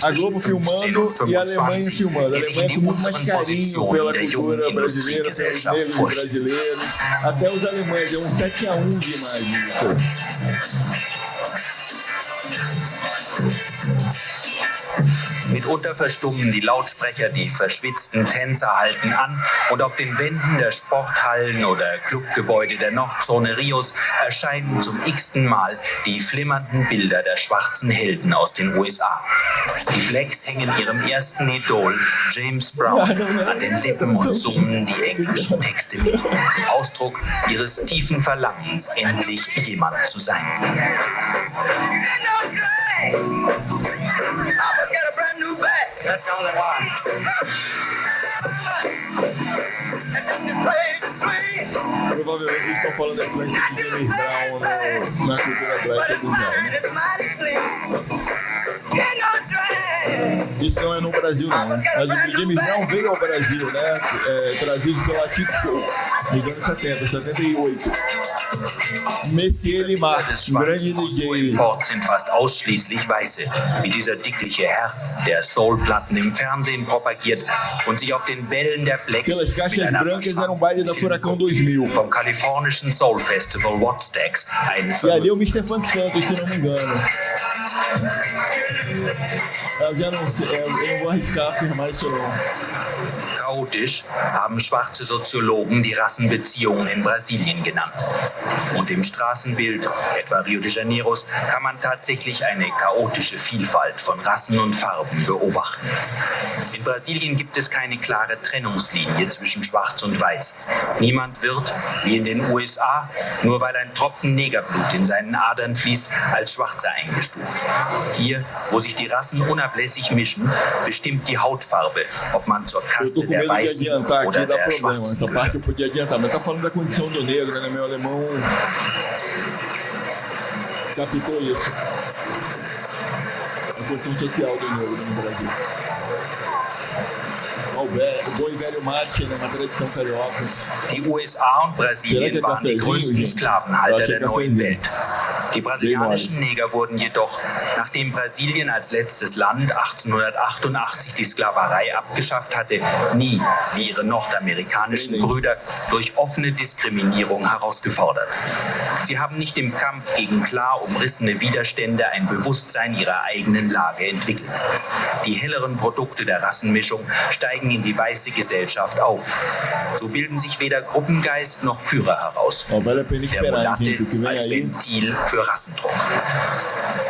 A Globo filmando e a Alemanha filmando. A Alemanha com muito mais carinho pela cultura brasileira, pelos negros brasileiros. Até os alemães, é um 7-1 de imagem isso. Mitunter verstummen die Lautsprecher, die verschwitzten Tänzer halten an und auf den Wänden der Sporthallen oder Clubgebäude der Nordzone Rios erscheinen zum x-ten Mal die flimmernden Bilder der schwarzen Helden aus den USA. Die Blacks hängen ihrem ersten Idol, James Brown, an den Lippen und summen die englischen Texte mit. Ausdruck ihres tiefen Verlangens, endlich jemand zu sein. That's the only one. Provavelmente eles estão falando da influência de James Brown na cultura black mundial, né? Isso não é no Brasil, não, né? Mas o James Brown veio ao Brasil, né? Trazido pela Chic Show nos anos 70, 78. Messier Limar, um grande DJ. Sind fast ausschließlich Weiße, wie dieser dickliche Herr, der Soul-Platten im Fernsehen propagiert und sich auf den Bällen der Blacks Aquelas caixas brancas eram baile da Furacão 2000. Vom kalifornischen Soul Festival Wattstax. E ali é o Mr. Funk Santos, se não me engano. Eu não vou arriscar afirmar isso não. Chaotisch haben schwarze Soziologen die Rassenbeziehungen in Brasilien genannt. Und im Straßenbild, etwa Rio de Janeiros, kann man tatsächlich eine chaotische Vielfalt von Rassen und Farben beobachten. In Brasilien gibt es keine klare Trennungslinie zwischen Schwarz und Weiß. Niemand wird, wie in den USA, nur weil ein Tropfen Negerblut in seinen Adern fließt, als Schwarzer eingestuft. Hier, wo sich die Rassen unablässig mischen, bestimmt die Hautfarbe, ob man zur Kaste der medo de Weißen adiantar aqui, oder dá der problema. schwarzen Essa parte eu podia adiantar, mas tá falando da condição do negro, né? Meu alemão captou isso. A condição social do negro no Brasil. O bom e velho mate, né? Uma tradição carioca. Die USA und Brasilien waren die größten Sklavenhalter der neuen Welt. Die brasilianischen Neger wurden jedoch, nachdem Brasilien als letztes Land 1888 die Sklaverei abgeschafft hatte, nie, wie ihre nordamerikanischen Brüder, durch offene Diskriminierung herausgefordert. Sie haben nicht im Kampf gegen klar umrissene Widerstände ein Bewusstsein ihrer eigenen Lage entwickelt. Die helleren Produkte der Rassenmischung steigen in die weiße Gesellschaft auf. So bilden sich weder Gruppengeist noch Führer heraus. Der Mulatte als Ventil für Rassendruck.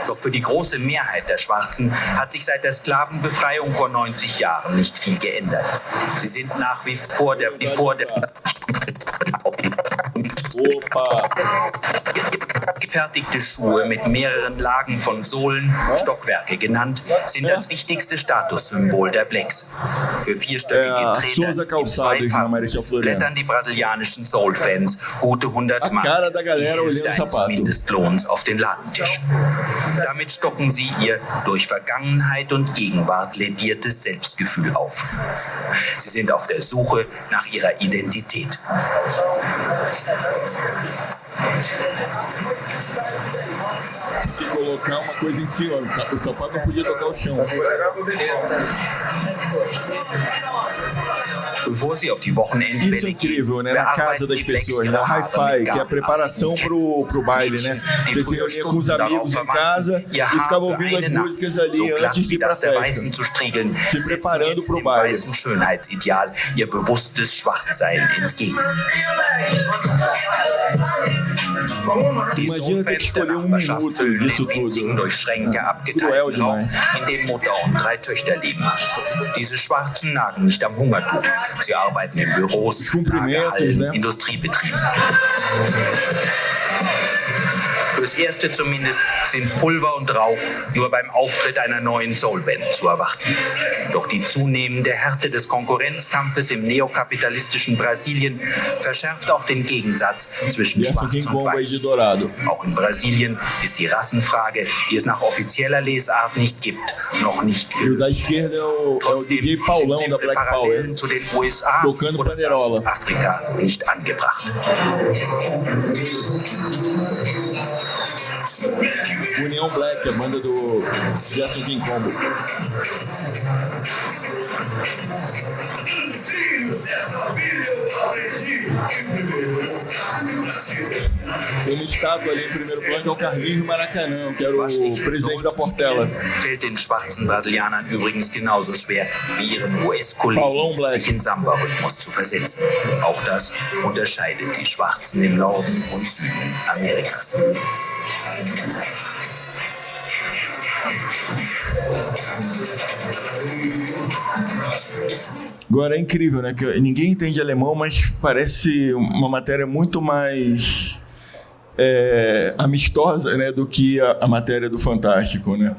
Doch für die große Mehrheit der Schwarzen hat sich seit der Sklavenbefreiung vor 90 Jahren nicht viel geändert. Sie sind nach wie vor der gefertigte Schuhe mit mehreren Lagen von Sohlen, Stockwerke genannt, sind das wichtigste Statussymbol der Blacks. Für vierstöckige Treter in zwei Farben blättern die brasilianischen Soul-Fans gute 100 Mark, die Hälfte eines Mindestlohns, auf den Ladentisch. Damit stocken sie ihr durch Vergangenheit und Gegenwart lädiertes Selbstgefühl auf. Sie sind auf der Suche nach ihrer Identität. Tem que colocar uma coisa em cima. O sapato não podia tocar o chão. Bevor sie auf die Wochenendbälle Isso é incrível, né? Na casa das pessoas, né? O hi-fi, que é a preparação pro baile, né? Você se reunia com os amigos em casa e ficava ouvindo as músicas ali antes de ir pra festa. Se preparando pro baile. Schönheitsideal ihr bewusstes Schwarzsein entgegen. Die Sohnfans der Nachbarschaft füllen den winzigen, durch Schränke abgeteilten Raum, in dem Mutter und 3 Töchter leben. Diese Schwarzen nagen nicht am Hungertuch. Sie arbeiten in Büros, Lagerhallen, Industriebetrieben. Fürs Erste zumindest sind Pulver und Rauch nur beim Auftritt einer neuen Soulband zu erwarten. Doch die zunehmende Härte des Konkurrenzkampfes im neokapitalistischen Brasilien verschärft auch den Gegensatz zwischen Schwarz und Weiß. Auch in Brasilien ist die Rassenfrage, die es nach offizieller Lesart nicht gibt, noch nicht gelöst. Trotzdem sind simple Parallelen zu den USA oder Afrika nicht angebracht. União Black, a banda do Jefferson King Combo. Tem uma estátua ali em primeiro plano que é o Carlinhos Maracanã, que era o presidente da Portela. Fällt den schwarzen Brasilianern übrigens genauso schwer wie ihren US-Kollegen, sich in Samba-Rhythmus zu versetzen. Auch das unterscheidet die Schwarzen im Norden und Süden Amerikas. Agora é incrível, né? Que ninguém entende alemão, mas parece uma matéria muito mais amistosa, né, do que a matéria do Fantástico, né?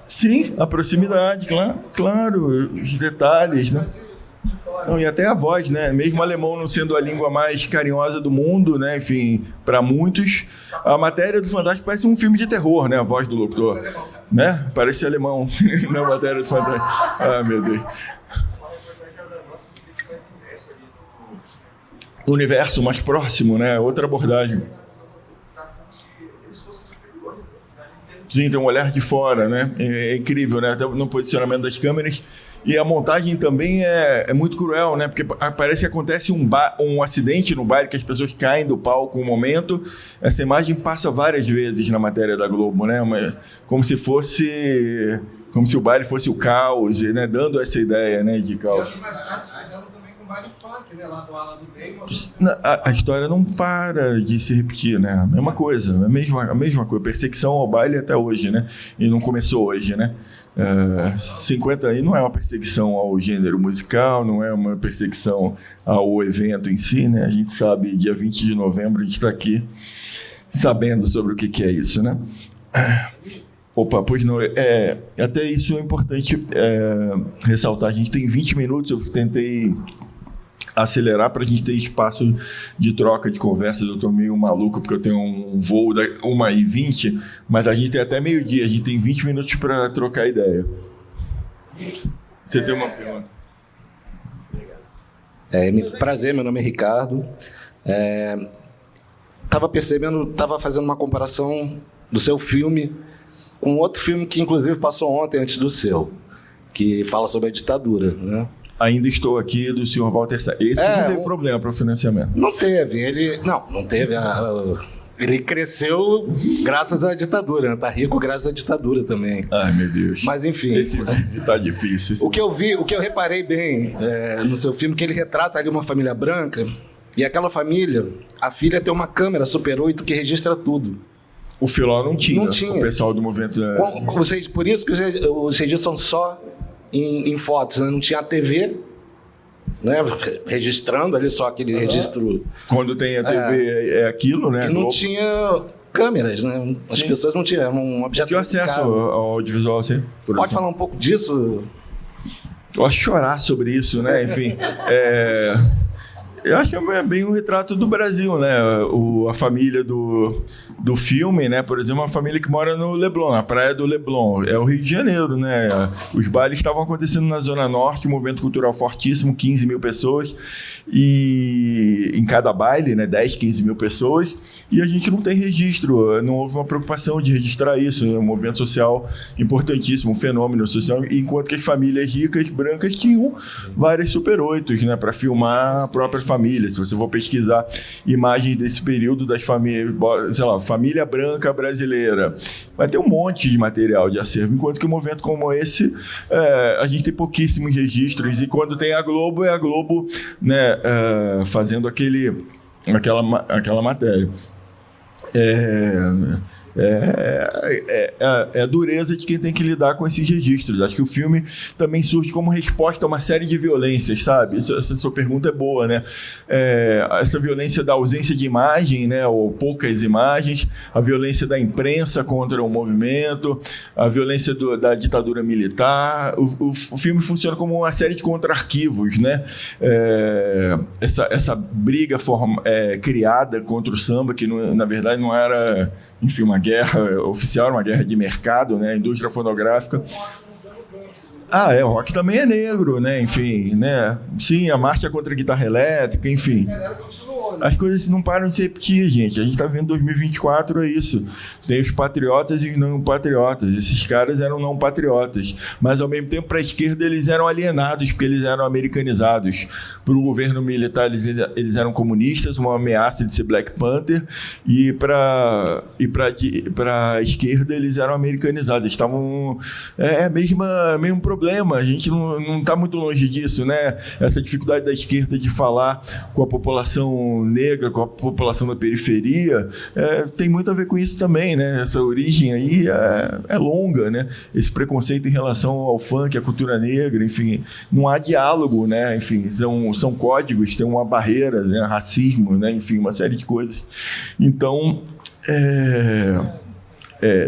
Sim, a proximidade, claro, os detalhes, né? Não, e até a voz, né? Mesmo o alemão não sendo a língua mais carinhosa do mundo, né? Enfim, para muitos, a matéria do Fantástico parece um filme de terror, né? A voz do locutor, né? Parece alemão na matéria do Fantástico. Ah, meu Deus. O universo mais próximo, né? Outra abordagem. Sim, tem um olhar de fora, né? É incrível, né? Até no posicionamento das câmeras. E a montagem também é muito cruel, né? Porque parece que acontece um acidente no baile, que as pessoas caem do palco um momento. Essa imagem passa várias vezes na matéria da Globo, né? Como se o baile fosse o caos, né? Dando essa ideia, né, de caos. A história não para de se repetir, né? A mesma coisa, a mesma coisa. Perseguição ao baile até hoje, né? E não começou hoje, né? 50 aí não é uma perseguição ao gênero musical, não é uma perseguição ao evento em si, né? A gente sabe, dia 20 de novembro, a gente está aqui sabendo sobre o que é isso, né? Opa, pois não. Até isso é importante ressaltar. A gente tem 20 minutos, eu tentei acelerar para a gente ter espaço de troca, de conversa. Eu estou meio maluco porque eu tenho um voo da 1h20, mas a gente tem até meio-dia. A gente tem 20 minutos para trocar ideia. Você tem uma pergunta? Prazer, meu nome é Ricardo. Estava fazendo uma comparação do seu filme com outro filme que, inclusive, passou ontem antes do seu, que fala sobre a ditadura, né? Ainda estou aqui, do senhor Walter Salles. Esse não teve problema para o financiamento. Não teve. Não teve. Ele cresceu graças à ditadura, né? Tá rico graças à ditadura também. Ai, meu Deus. Mas, enfim. Esse tá difícil. O que eu reparei bem no seu filme, que ele retrata ali uma família branca, e aquela família, a filha tem uma câmera Super 8 que registra tudo. O Filó não tinha. O pessoal do movimento... Por isso que os registros são só em fotos, né? Não tinha a TV, né? Registrando ali só aquele registro. Quando tem a TV é aquilo, né? E não tinha câmeras, né? As pessoas não tinham um objeto. Tinha acesso ao audiovisual, assim. Você pode falar um pouco disso? Eu acho chorar sobre isso, né? Enfim, eu acho que é bem um retrato do Brasil, né? A família do filme, né? Por exemplo, uma família que mora no Leblon, na praia do Leblon. É o Rio de Janeiro, né? Os bailes estavam acontecendo na Zona Norte, um movimento cultural fortíssimo, 15 mil pessoas. E em cada baile, né? 10, 15 mil pessoas. E a gente não tem registro, não houve uma preocupação de registrar isso. É um movimento social importantíssimo, um fenômeno social. Enquanto que as famílias ricas, brancas, tinham várias Super 8s, né? Para filmar a própria família. Se você for pesquisar imagens desse período das famílias, sei lá, família branca brasileira, vai ter um monte de material de acervo, enquanto que um movimento como esse, a gente tem pouquíssimos registros, e quando tem a Globo, é a Globo, né, fazendo aquela matéria. É a dureza de quem tem que lidar com esses registros. Acho que o filme também surge como resposta a uma série de violências, sabe? Essa sua pergunta é boa, né? Essa violência da ausência de imagem, né? Ou poucas imagens, a violência da imprensa contra o movimento, a violência da ditadura militar. O filme funciona como uma série de contra-arquivos, né? Essa briga criada contra o samba, que na verdade não era, enfim, uma guerra oficial, uma guerra de mercado, né? Indústria fonográfica. O rock também é negro, né? Enfim, né? Sim, a marcha contra a guitarra elétrica, enfim. As coisas não param de se repetir, gente. A gente está vendo 2024, é isso. Tem os patriotas e os não patriotas. Esses caras eram não patriotas. Mas, ao mesmo tempo, para a esquerda, eles eram alienados, porque eles eram americanizados. Para o governo militar, eles eram comunistas, uma ameaça de ser Black Panther. E para a esquerda, eles eram americanizados. Eles estavam... mesmo problema. A gente não está muito longe disso, né? Essa dificuldade da esquerda de falar com a população negra, com a população da periferia, tem muito a ver com isso também, né? Essa origem aí é longa, né? Esse preconceito em relação ao funk, à cultura negra, enfim, não há diálogo, né? Enfim, são códigos, tem uma barreira, né? Racismo, né? Enfim, uma série de coisas. Então,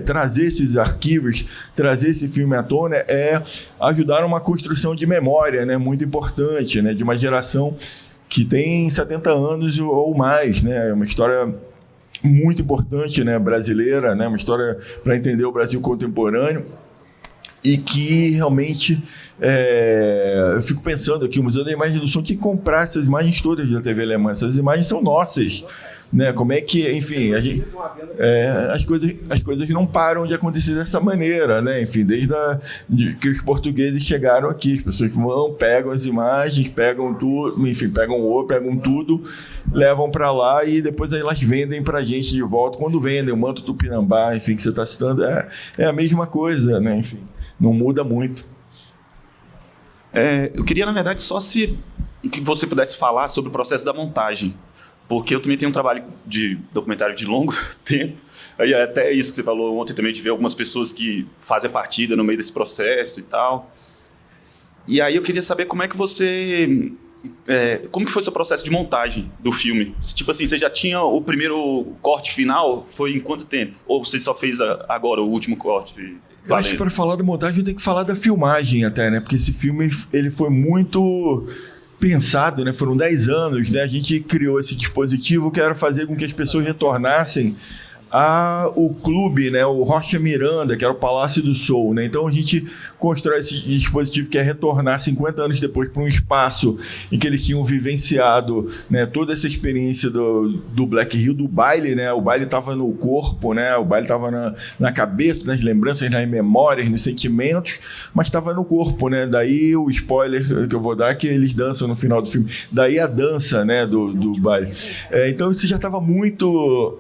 trazer esses arquivos, trazer esse filme à tona é ajudar a uma construção de memória, né? Muito importante, né? De uma geração que tem 70 anos ou mais, né? É uma história muito importante, né? Brasileira, né? Uma história para entender o Brasil contemporâneo, e que realmente eu fico pensando aqui, o Museu da Imagem do Som tem que comprar essas imagens todas da TV Alemã. Essas imagens são nossas, né? Como é que, enfim, as coisas não param de acontecer dessa maneira, né? Enfim, desde que os portugueses chegaram aqui, as pessoas vão, pegam as imagens, pegam tudo, enfim, pegam tudo, levam para lá e depois elas vendem para a gente de volta. Quando vendem o Manto Tupinambá, enfim, que você está citando, é a mesma coisa, né? Enfim, não muda muito. Eu queria, na verdade, só que você pudesse falar sobre o processo da montagem, porque eu também tenho um trabalho de documentário de longo tempo, aí até isso que você falou ontem também, de ver algumas pessoas que fazem a partida no meio desse processo e tal. E aí eu queria saber como é que você como que foi o seu processo de montagem do filme? Tipo assim, você já tinha o primeiro corte final? Foi em quanto tempo? Ou você só fez agora o último corte? Eu acho que para falar da montagem eu tenho que falar da filmagem até, né? Porque esse filme ele foi muito pensado, né? Foram 10 anos, né? A gente criou esse dispositivo que era fazer com que as pessoas retornassem o clube, né, o Rocha Miranda, que era o Palácio do Soul, né? Então a gente constrói esse dispositivo que é retornar 50 anos depois para um espaço em que eles tinham vivenciado, né, toda essa experiência do Black Hill, do baile, né? O baile estava no corpo, né? O baile estava na cabeça, nas lembranças, nas memórias, nos sentimentos, mas estava no corpo, né? Daí o spoiler que eu vou dar é que eles dançam no final do filme. Daí a dança, né, do baile. Então isso já estava muito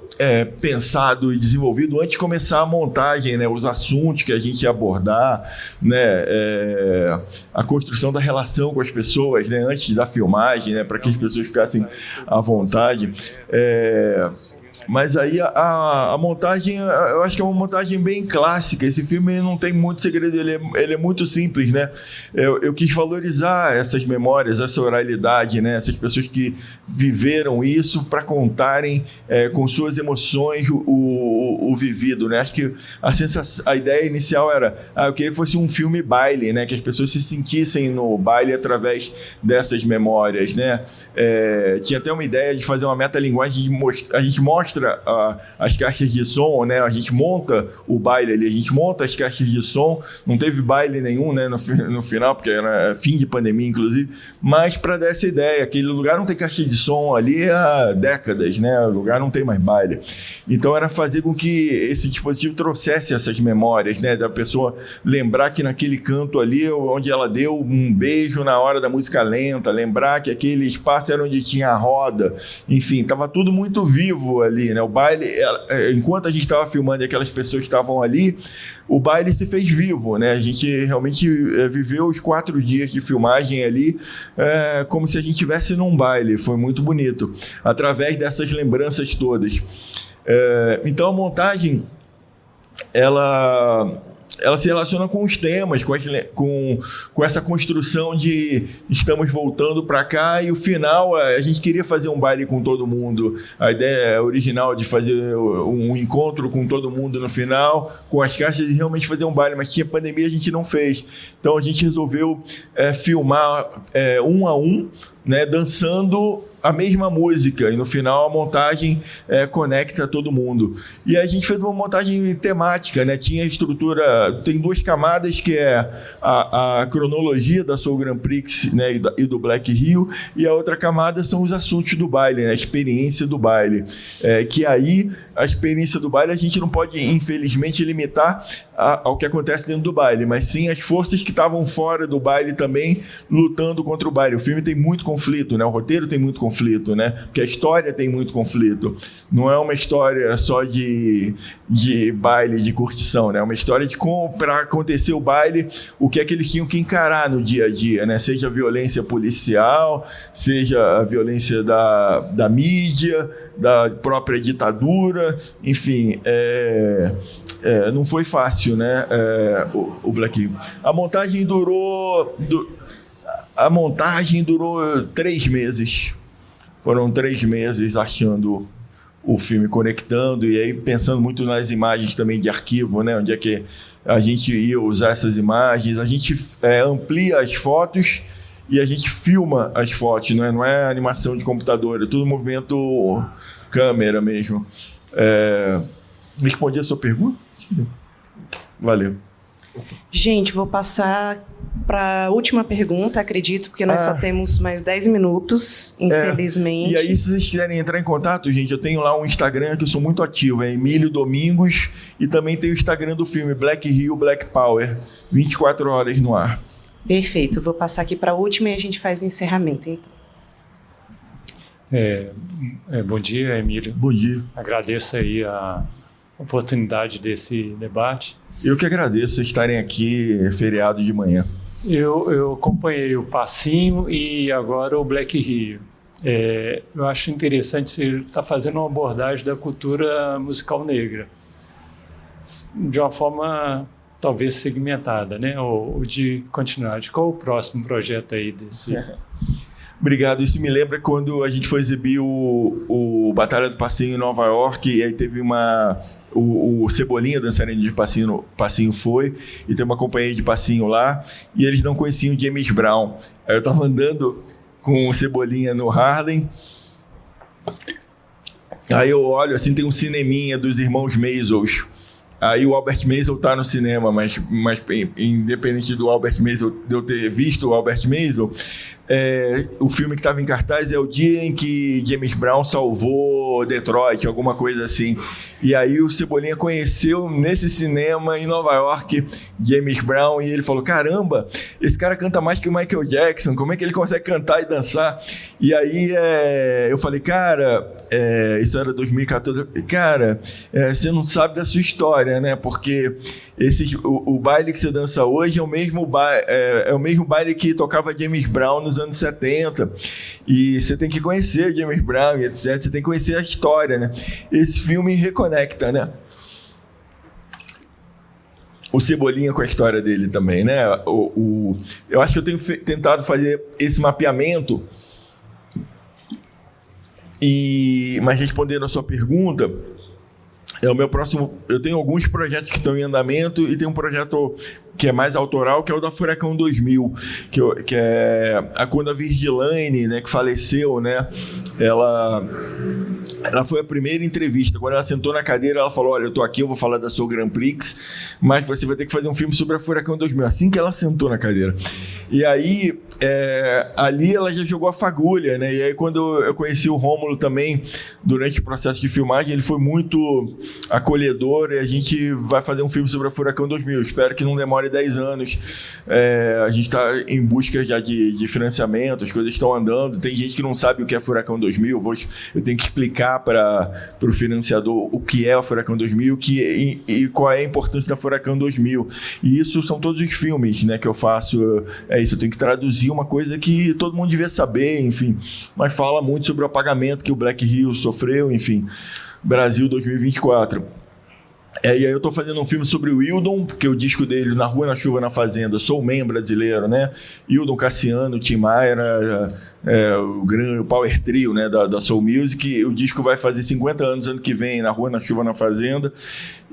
pensado e desenvolvido antes de começar a montagem, né? Os assuntos que a gente ia abordar, né? A construção da relação com as pessoas, né? Antes da filmagem, né? Para que as pessoas ficassem à vontade. Mas aí a montagem, eu acho que é uma montagem bem clássica. Esse filme não tem muito segredo, ele é muito simples, né? Eu quis valorizar essas memórias, essa oralidade, né? Essas pessoas que viveram isso para contarem com suas emoções o vivido, né? Acho que a ideia inicial era, eu queria que fosse um filme baile, né? Que as pessoas se sentissem no baile através dessas memórias, né? Tinha até uma ideia de fazer uma metalinguagem, a gente mostra as caixas de som, né? A gente monta o baile ali, a gente monta as caixas de som, não teve baile nenhum, né? No final, porque era fim de pandemia, inclusive, mas para dar essa ideia, aquele lugar não tem caixa de som ali há décadas, né? O lugar não tem mais baile. Então era fazer com que esse dispositivo trouxesse essas memórias, né? Da pessoa lembrar que naquele canto ali, onde ela deu um beijo na hora da música lenta, lembrar que aquele espaço era onde tinha a roda, enfim, estava tudo muito vivo ali, né? O baile, enquanto a gente estava filmando e aquelas pessoas estavam ali, o baile se fez vivo, né? A gente realmente viveu os 4 dias de filmagem ali como se a gente estivesse num baile. Foi muito bonito, através dessas lembranças todas. Então a montagem ela se relaciona com os temas, com essa construção de estamos voltando para cá, e o final, a gente queria fazer um baile com todo mundo. A ideia original de fazer um encontro com todo mundo no final, com as caixas, e realmente fazer um baile, mas tinha pandemia, a gente não fez. Então a gente resolveu filmar um a um, né, dançando a mesma música, e no final a montagem conecta todo mundo. E a gente fez uma montagem temática, né? Tinha estrutura, tem 2 camadas, que é a cronologia da Soul Grand Prix, né, e do Black Hill, e a outra camada são os assuntos do baile, né? A experiência do baile. Que aí, a experiência do baile, a gente não pode, infelizmente, limitar ao que acontece dentro do baile, mas sim as forças que estavam fora do baile também lutando contra o baile. O filme tem muito conflito, né? O roteiro tem muito conflito, né? Porque a história tem muito conflito. Não é uma história só de baile, de curtição, né? É uma história de como, para acontecer o baile, o que é que eles tinham que encarar no dia a dia, né? Seja a violência policial, seja a violência da mídia, da própria ditadura, enfim, não foi fácil, né? O Black Hill. A montagem durou 3 meses. Foram 3 meses achando o filme, conectando, e aí pensando muito nas imagens também de arquivo, né? Onde é que a gente ia usar essas imagens. A gente amplia as fotos e a gente filma as fotos, né? Não é animação de computador, é tudo movimento câmera mesmo. Respondi a sua pergunta? Valeu. Gente, vou passar para a última pergunta, acredito, porque nós só temos mais 10 minutos, infelizmente. E aí, se vocês quiserem entrar em contato, gente, eu tenho lá um Instagram que eu sou muito ativo, é Emílio Domingos, e também tem o Instagram do filme, Black Hill, Black Power, 24 horas no ar. Perfeito, vou passar aqui para a última e a gente faz o encerramento, então. Bom dia, Emílio. Bom dia. Agradeço aí a oportunidade desse debate. Eu que agradeço vocês estarem aqui, feriado de manhã. Eu acompanhei o Passinho e agora o Black Hill. Eu acho interessante você estar fazendo uma abordagem da cultura musical negra, de uma forma talvez segmentada, né? Ou de continuidade. Qual o próximo projeto aí desse? Obrigado. Isso me lembra quando a gente foi exibir o Batalha do Passinho em Nova York, e aí teve o Cebolinha, dançarino de passinho foi, e tem uma companhia de passinho lá, e eles não conheciam o James Brown. Aí eu tava andando com o Cebolinha no Harlem, aí eu olho, assim, tem um cineminha dos irmãos Maisels. Aí o Albert Maisel tá no cinema, mas independente do Albert Maisel, de eu ter visto o Albert Maisel, o filme que estava em cartaz é o dia em que James Brown salvou Detroit, alguma coisa assim. E aí o Cebolinha conheceu nesse cinema em Nova York James Brown, e ele falou: caramba, esse cara canta mais que o Michael Jackson, como é que ele consegue cantar e dançar? E aí eu falei: cara, isso era 2014, cara, você não sabe da sua história, né? Porque o baile que você dança hoje é o mesmo baile que tocava James Brown nos anos 70, e você tem que conhecer James Brown e etc, você tem que conhecer a história, né? Esse filme reconecta, né, o Cebolinha com a história dele também, né? Eu acho que eu tenho tentado fazer esse mapeamento, mas respondendo a sua pergunta, o meu próximo... Eu tenho alguns projetos que estão em andamento, e tem um projeto que é mais autoral, que é o da Furacão 2000, que é quando a Virgilane, né, que faleceu, né, ela foi a primeira entrevista. Quando ela sentou na cadeira, ela falou: olha, eu tô aqui, eu vou falar da sua Grand Prix, mas você vai ter que fazer um filme sobre a Furacão 2000. Assim que ela sentou na cadeira. E aí, ali ela já jogou a fagulha, né? E aí, quando eu conheci o Rômulo também, durante o processo de filmagem, ele foi muito acolhedor, e a gente vai fazer um filme sobre a Furacão 2000. Espero que não demore 10 anos. A gente está em busca já de financiamento, as coisas estão andando. Tem gente que não sabe o que é Furacão 2000. Eu tenho que explicar para o financiador o que é o Furacão 2000 e qual é a importância da Furacão 2000. E isso são todos os filmes, né, que eu faço. É isso, eu tenho que traduzir uma coisa que todo mundo devia saber, enfim. Mas fala muito sobre o apagamento que o Black Rio sofreu, enfim. Brasil 2024. E aí eu tô fazendo um filme sobre o Wildon, porque o disco dele, Na Rua, na Chuva, na Fazenda, Sou Man brasileiro, né? Wildon, Cassiano, Tim Maia, o Power Trio, né, da Soul Music. O disco vai fazer 50 anos ano que vem, Na Rua, na Chuva, na Fazenda.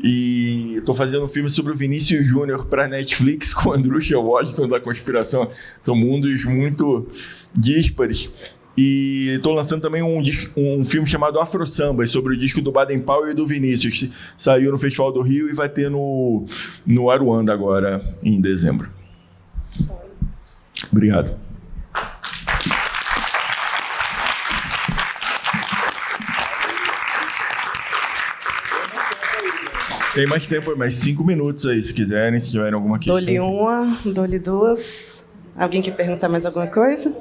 E tô fazendo um filme sobre o Vinícius Júnior para Netflix com o Andrusha Washington da Conspiração. São mundos muito díspares. E estou lançando também um filme chamado Afro Samba, sobre o disco do Baden Powell e do Vinícius, que saiu no Festival do Rio e vai ter no Aruanda agora, em dezembro. Só isso. Obrigado. Tem mais tempo, mais 5 minutos aí, se quiserem, se tiverem alguma questão. Dou-lhe uma, dou-lhe duas. Alguém quer perguntar mais alguma coisa?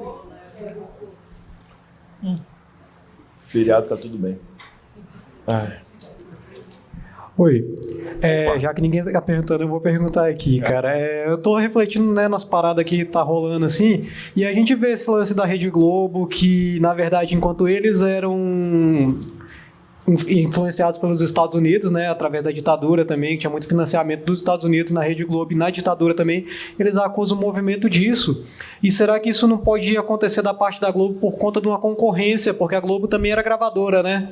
Feriado, tá tudo bem. Oi. Já que ninguém tá perguntando, eu vou perguntar aqui, cara. Eu tô refletindo, né, nas paradas que tá rolando assim, e a gente vê esse lance da Rede Globo, que, na verdade, enquanto eles eram influenciados pelos Estados Unidos, né, através da ditadura também, que tinha muito financiamento dos Estados Unidos na Rede Globo e na ditadura também, eles acusam o movimento disso. E será que isso não pode acontecer da parte da Globo por conta de uma concorrência? Porque a Globo também era gravadora, né?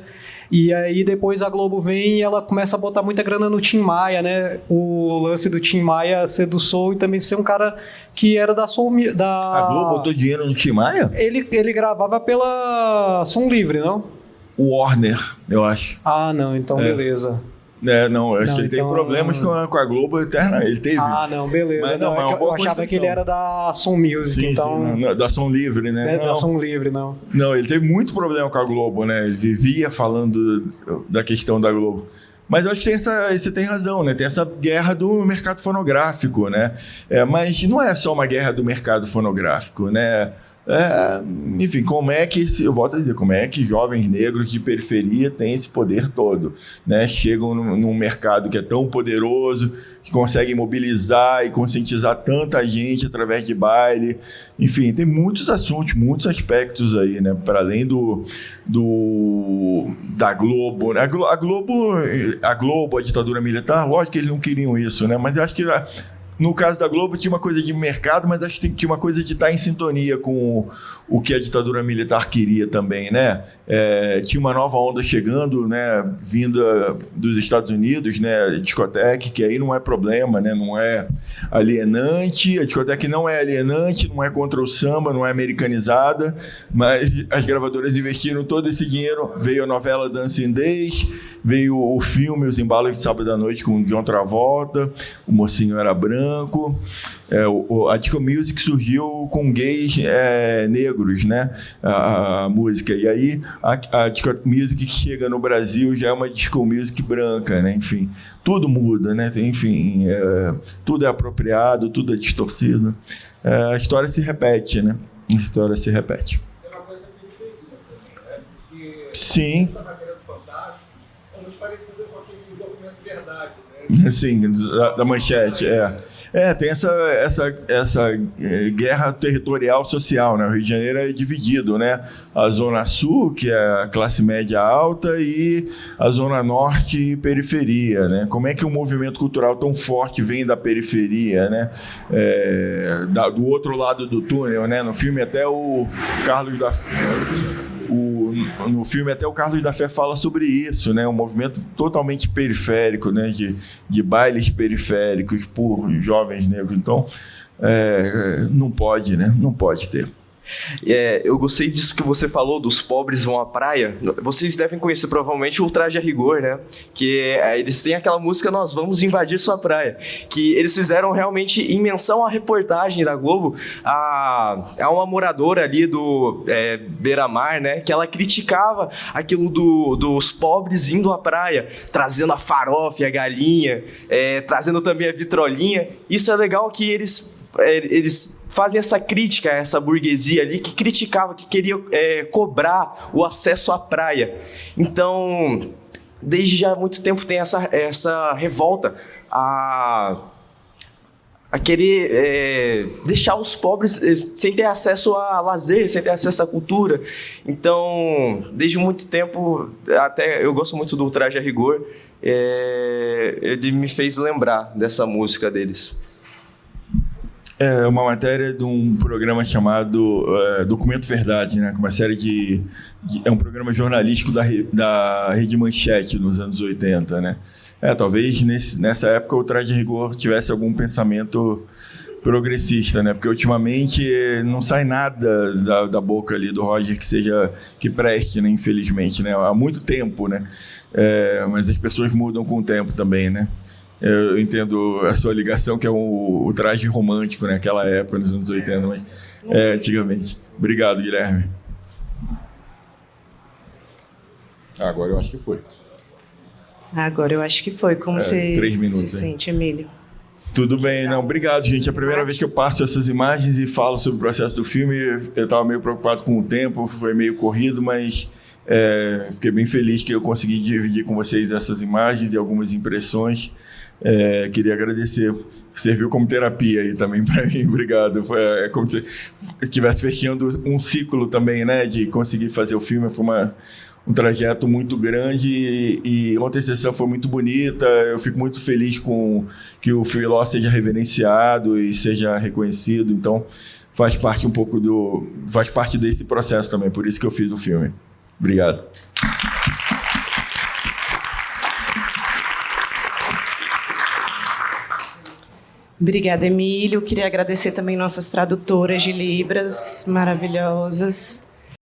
E aí depois a Globo vem e ela começa a botar muita grana no Tim Maia, né? O lance do Tim Maia ser do Soul e também ser um cara que era da Soul... A Globo botou dinheiro no Tim Maia? Ele gravava pela Som Livre, não? Warner, eu acho. Ah, não, então beleza. Não, eu acho que ele tem problemas com a Globo eterna. Ele teve. Ah, não, beleza. Mas eu achava que ele era da Som Music, sim, então... Sim, da Som Livre, né? Da Som Livre, não. Não, ele teve muito problema com a Globo, né? Ele vivia falando da questão da Globo. Mas eu acho que você tem razão, né? Tem essa guerra do mercado fonográfico, né? Mas não é só uma guerra do mercado fonográfico, né? Enfim, como é que, eu volto a dizer, como é que jovens negros de periferia têm esse poder todo, né? Chegam num mercado que é tão poderoso, que consegue mobilizar e conscientizar tanta gente através de baile. Enfim, tem muitos assuntos, muitos aspectos aí, né? Para além da Globo, né? A Globo, a ditadura militar, lógico que eles não queriam isso, né? Mas eu acho que No caso da Globo tinha uma coisa de mercado, mas acho que tinha uma coisa de estar em sintonia com o que a ditadura militar queria também, né? Tinha uma nova onda chegando, né? Vinda dos Estados Unidos, né? Discoteque, que aí não é problema, né? Não é alienante, a discoteque não é alienante, não é contra o samba, não é americanizada, mas as gravadoras investiram todo esse dinheiro. Veio a novela Dancing Days, veio o filme Os Embalos de Sábado à Noite com John Travolta, o mocinho era branco. A disco music surgiu com gays negros, né? A música. E aí a disco music que chega no Brasil já é uma disco music branca, né? Enfim, tudo muda, né? Enfim, tudo é apropriado, tudo é distorcido. A história se repete, né? A história se repete. Sim. Sim, da Manchete, tem essa guerra territorial social, né? O Rio de Janeiro é dividido, né? A Zona Sul, que é a classe média alta, e a Zona Norte e periferia, né? Como é que um movimento cultural tão forte vem da periferia, né? Do outro lado do túnel, né? No filme até o Carlos da Fé fala sobre isso, né? Um movimento totalmente periférico, né? De bailes periféricos por jovens negros. Então, não pode, né? Não pode ter. Eu gostei disso que você falou, dos pobres vão à praia. Vocês devem conhecer provavelmente o Traje a Rigor, né? Que eles têm aquela música Nós Vamos Invadir Sua Praia, que eles fizeram realmente em menção à reportagem da Globo a uma moradora ali do Beira-Mar, né? Que ela criticava aquilo dos pobres indo à praia, trazendo a farofa e a galinha, trazendo também a vitrolinha. Isso é legal que eles fazem essa crítica a essa burguesia ali que criticava, que queria cobrar o acesso à praia. Então, desde já há muito tempo tem essa revolta a querer deixar os pobres sem ter acesso a lazer, sem ter acesso à cultura. Então, desde muito tempo, até eu gosto muito do Traje a Rigor, ele me fez lembrar dessa música deles. É uma matéria de um programa chamado Documento Verdade, né? Uma série é um programa jornalístico da Rede Manchete nos anos 80, né? Talvez nessa época o Traje a Rigor tivesse algum pensamento progressista, né? Porque ultimamente não sai nada da boca ali do Roger que preste, né? Infelizmente, né? Há muito tempo, né? Mas as pessoas mudam com o tempo também, né? Eu entendo a sua ligação, que é o traje romântico, né? Naquela época, nos anos 80, mas antigamente. Obrigado, Guilherme. Agora eu acho que foi. Agora eu acho que foi. Como você 3 minutos, se sente, Emílio? Tudo bem, não, obrigado, gente. É a primeira vez que eu passo essas imagens e falo sobre o processo do filme. Eu estava meio preocupado com o tempo, foi meio corrido, mas fiquei bem feliz que eu consegui dividir com vocês essas imagens e algumas impressões. Queria agradecer, serviu como terapia aí também para mim, obrigado. É como se estivesse fechando um ciclo também, né, de conseguir fazer o filme. Foi um trajeto muito grande e ontem a sessão foi muito bonita. Eu fico muito feliz com que o Filó seja reverenciado e seja reconhecido, então faz parte desse processo também, por isso que eu fiz o filme. Obrigado. Obrigada, Emílio. Queria agradecer também nossas tradutoras de Libras maravilhosas.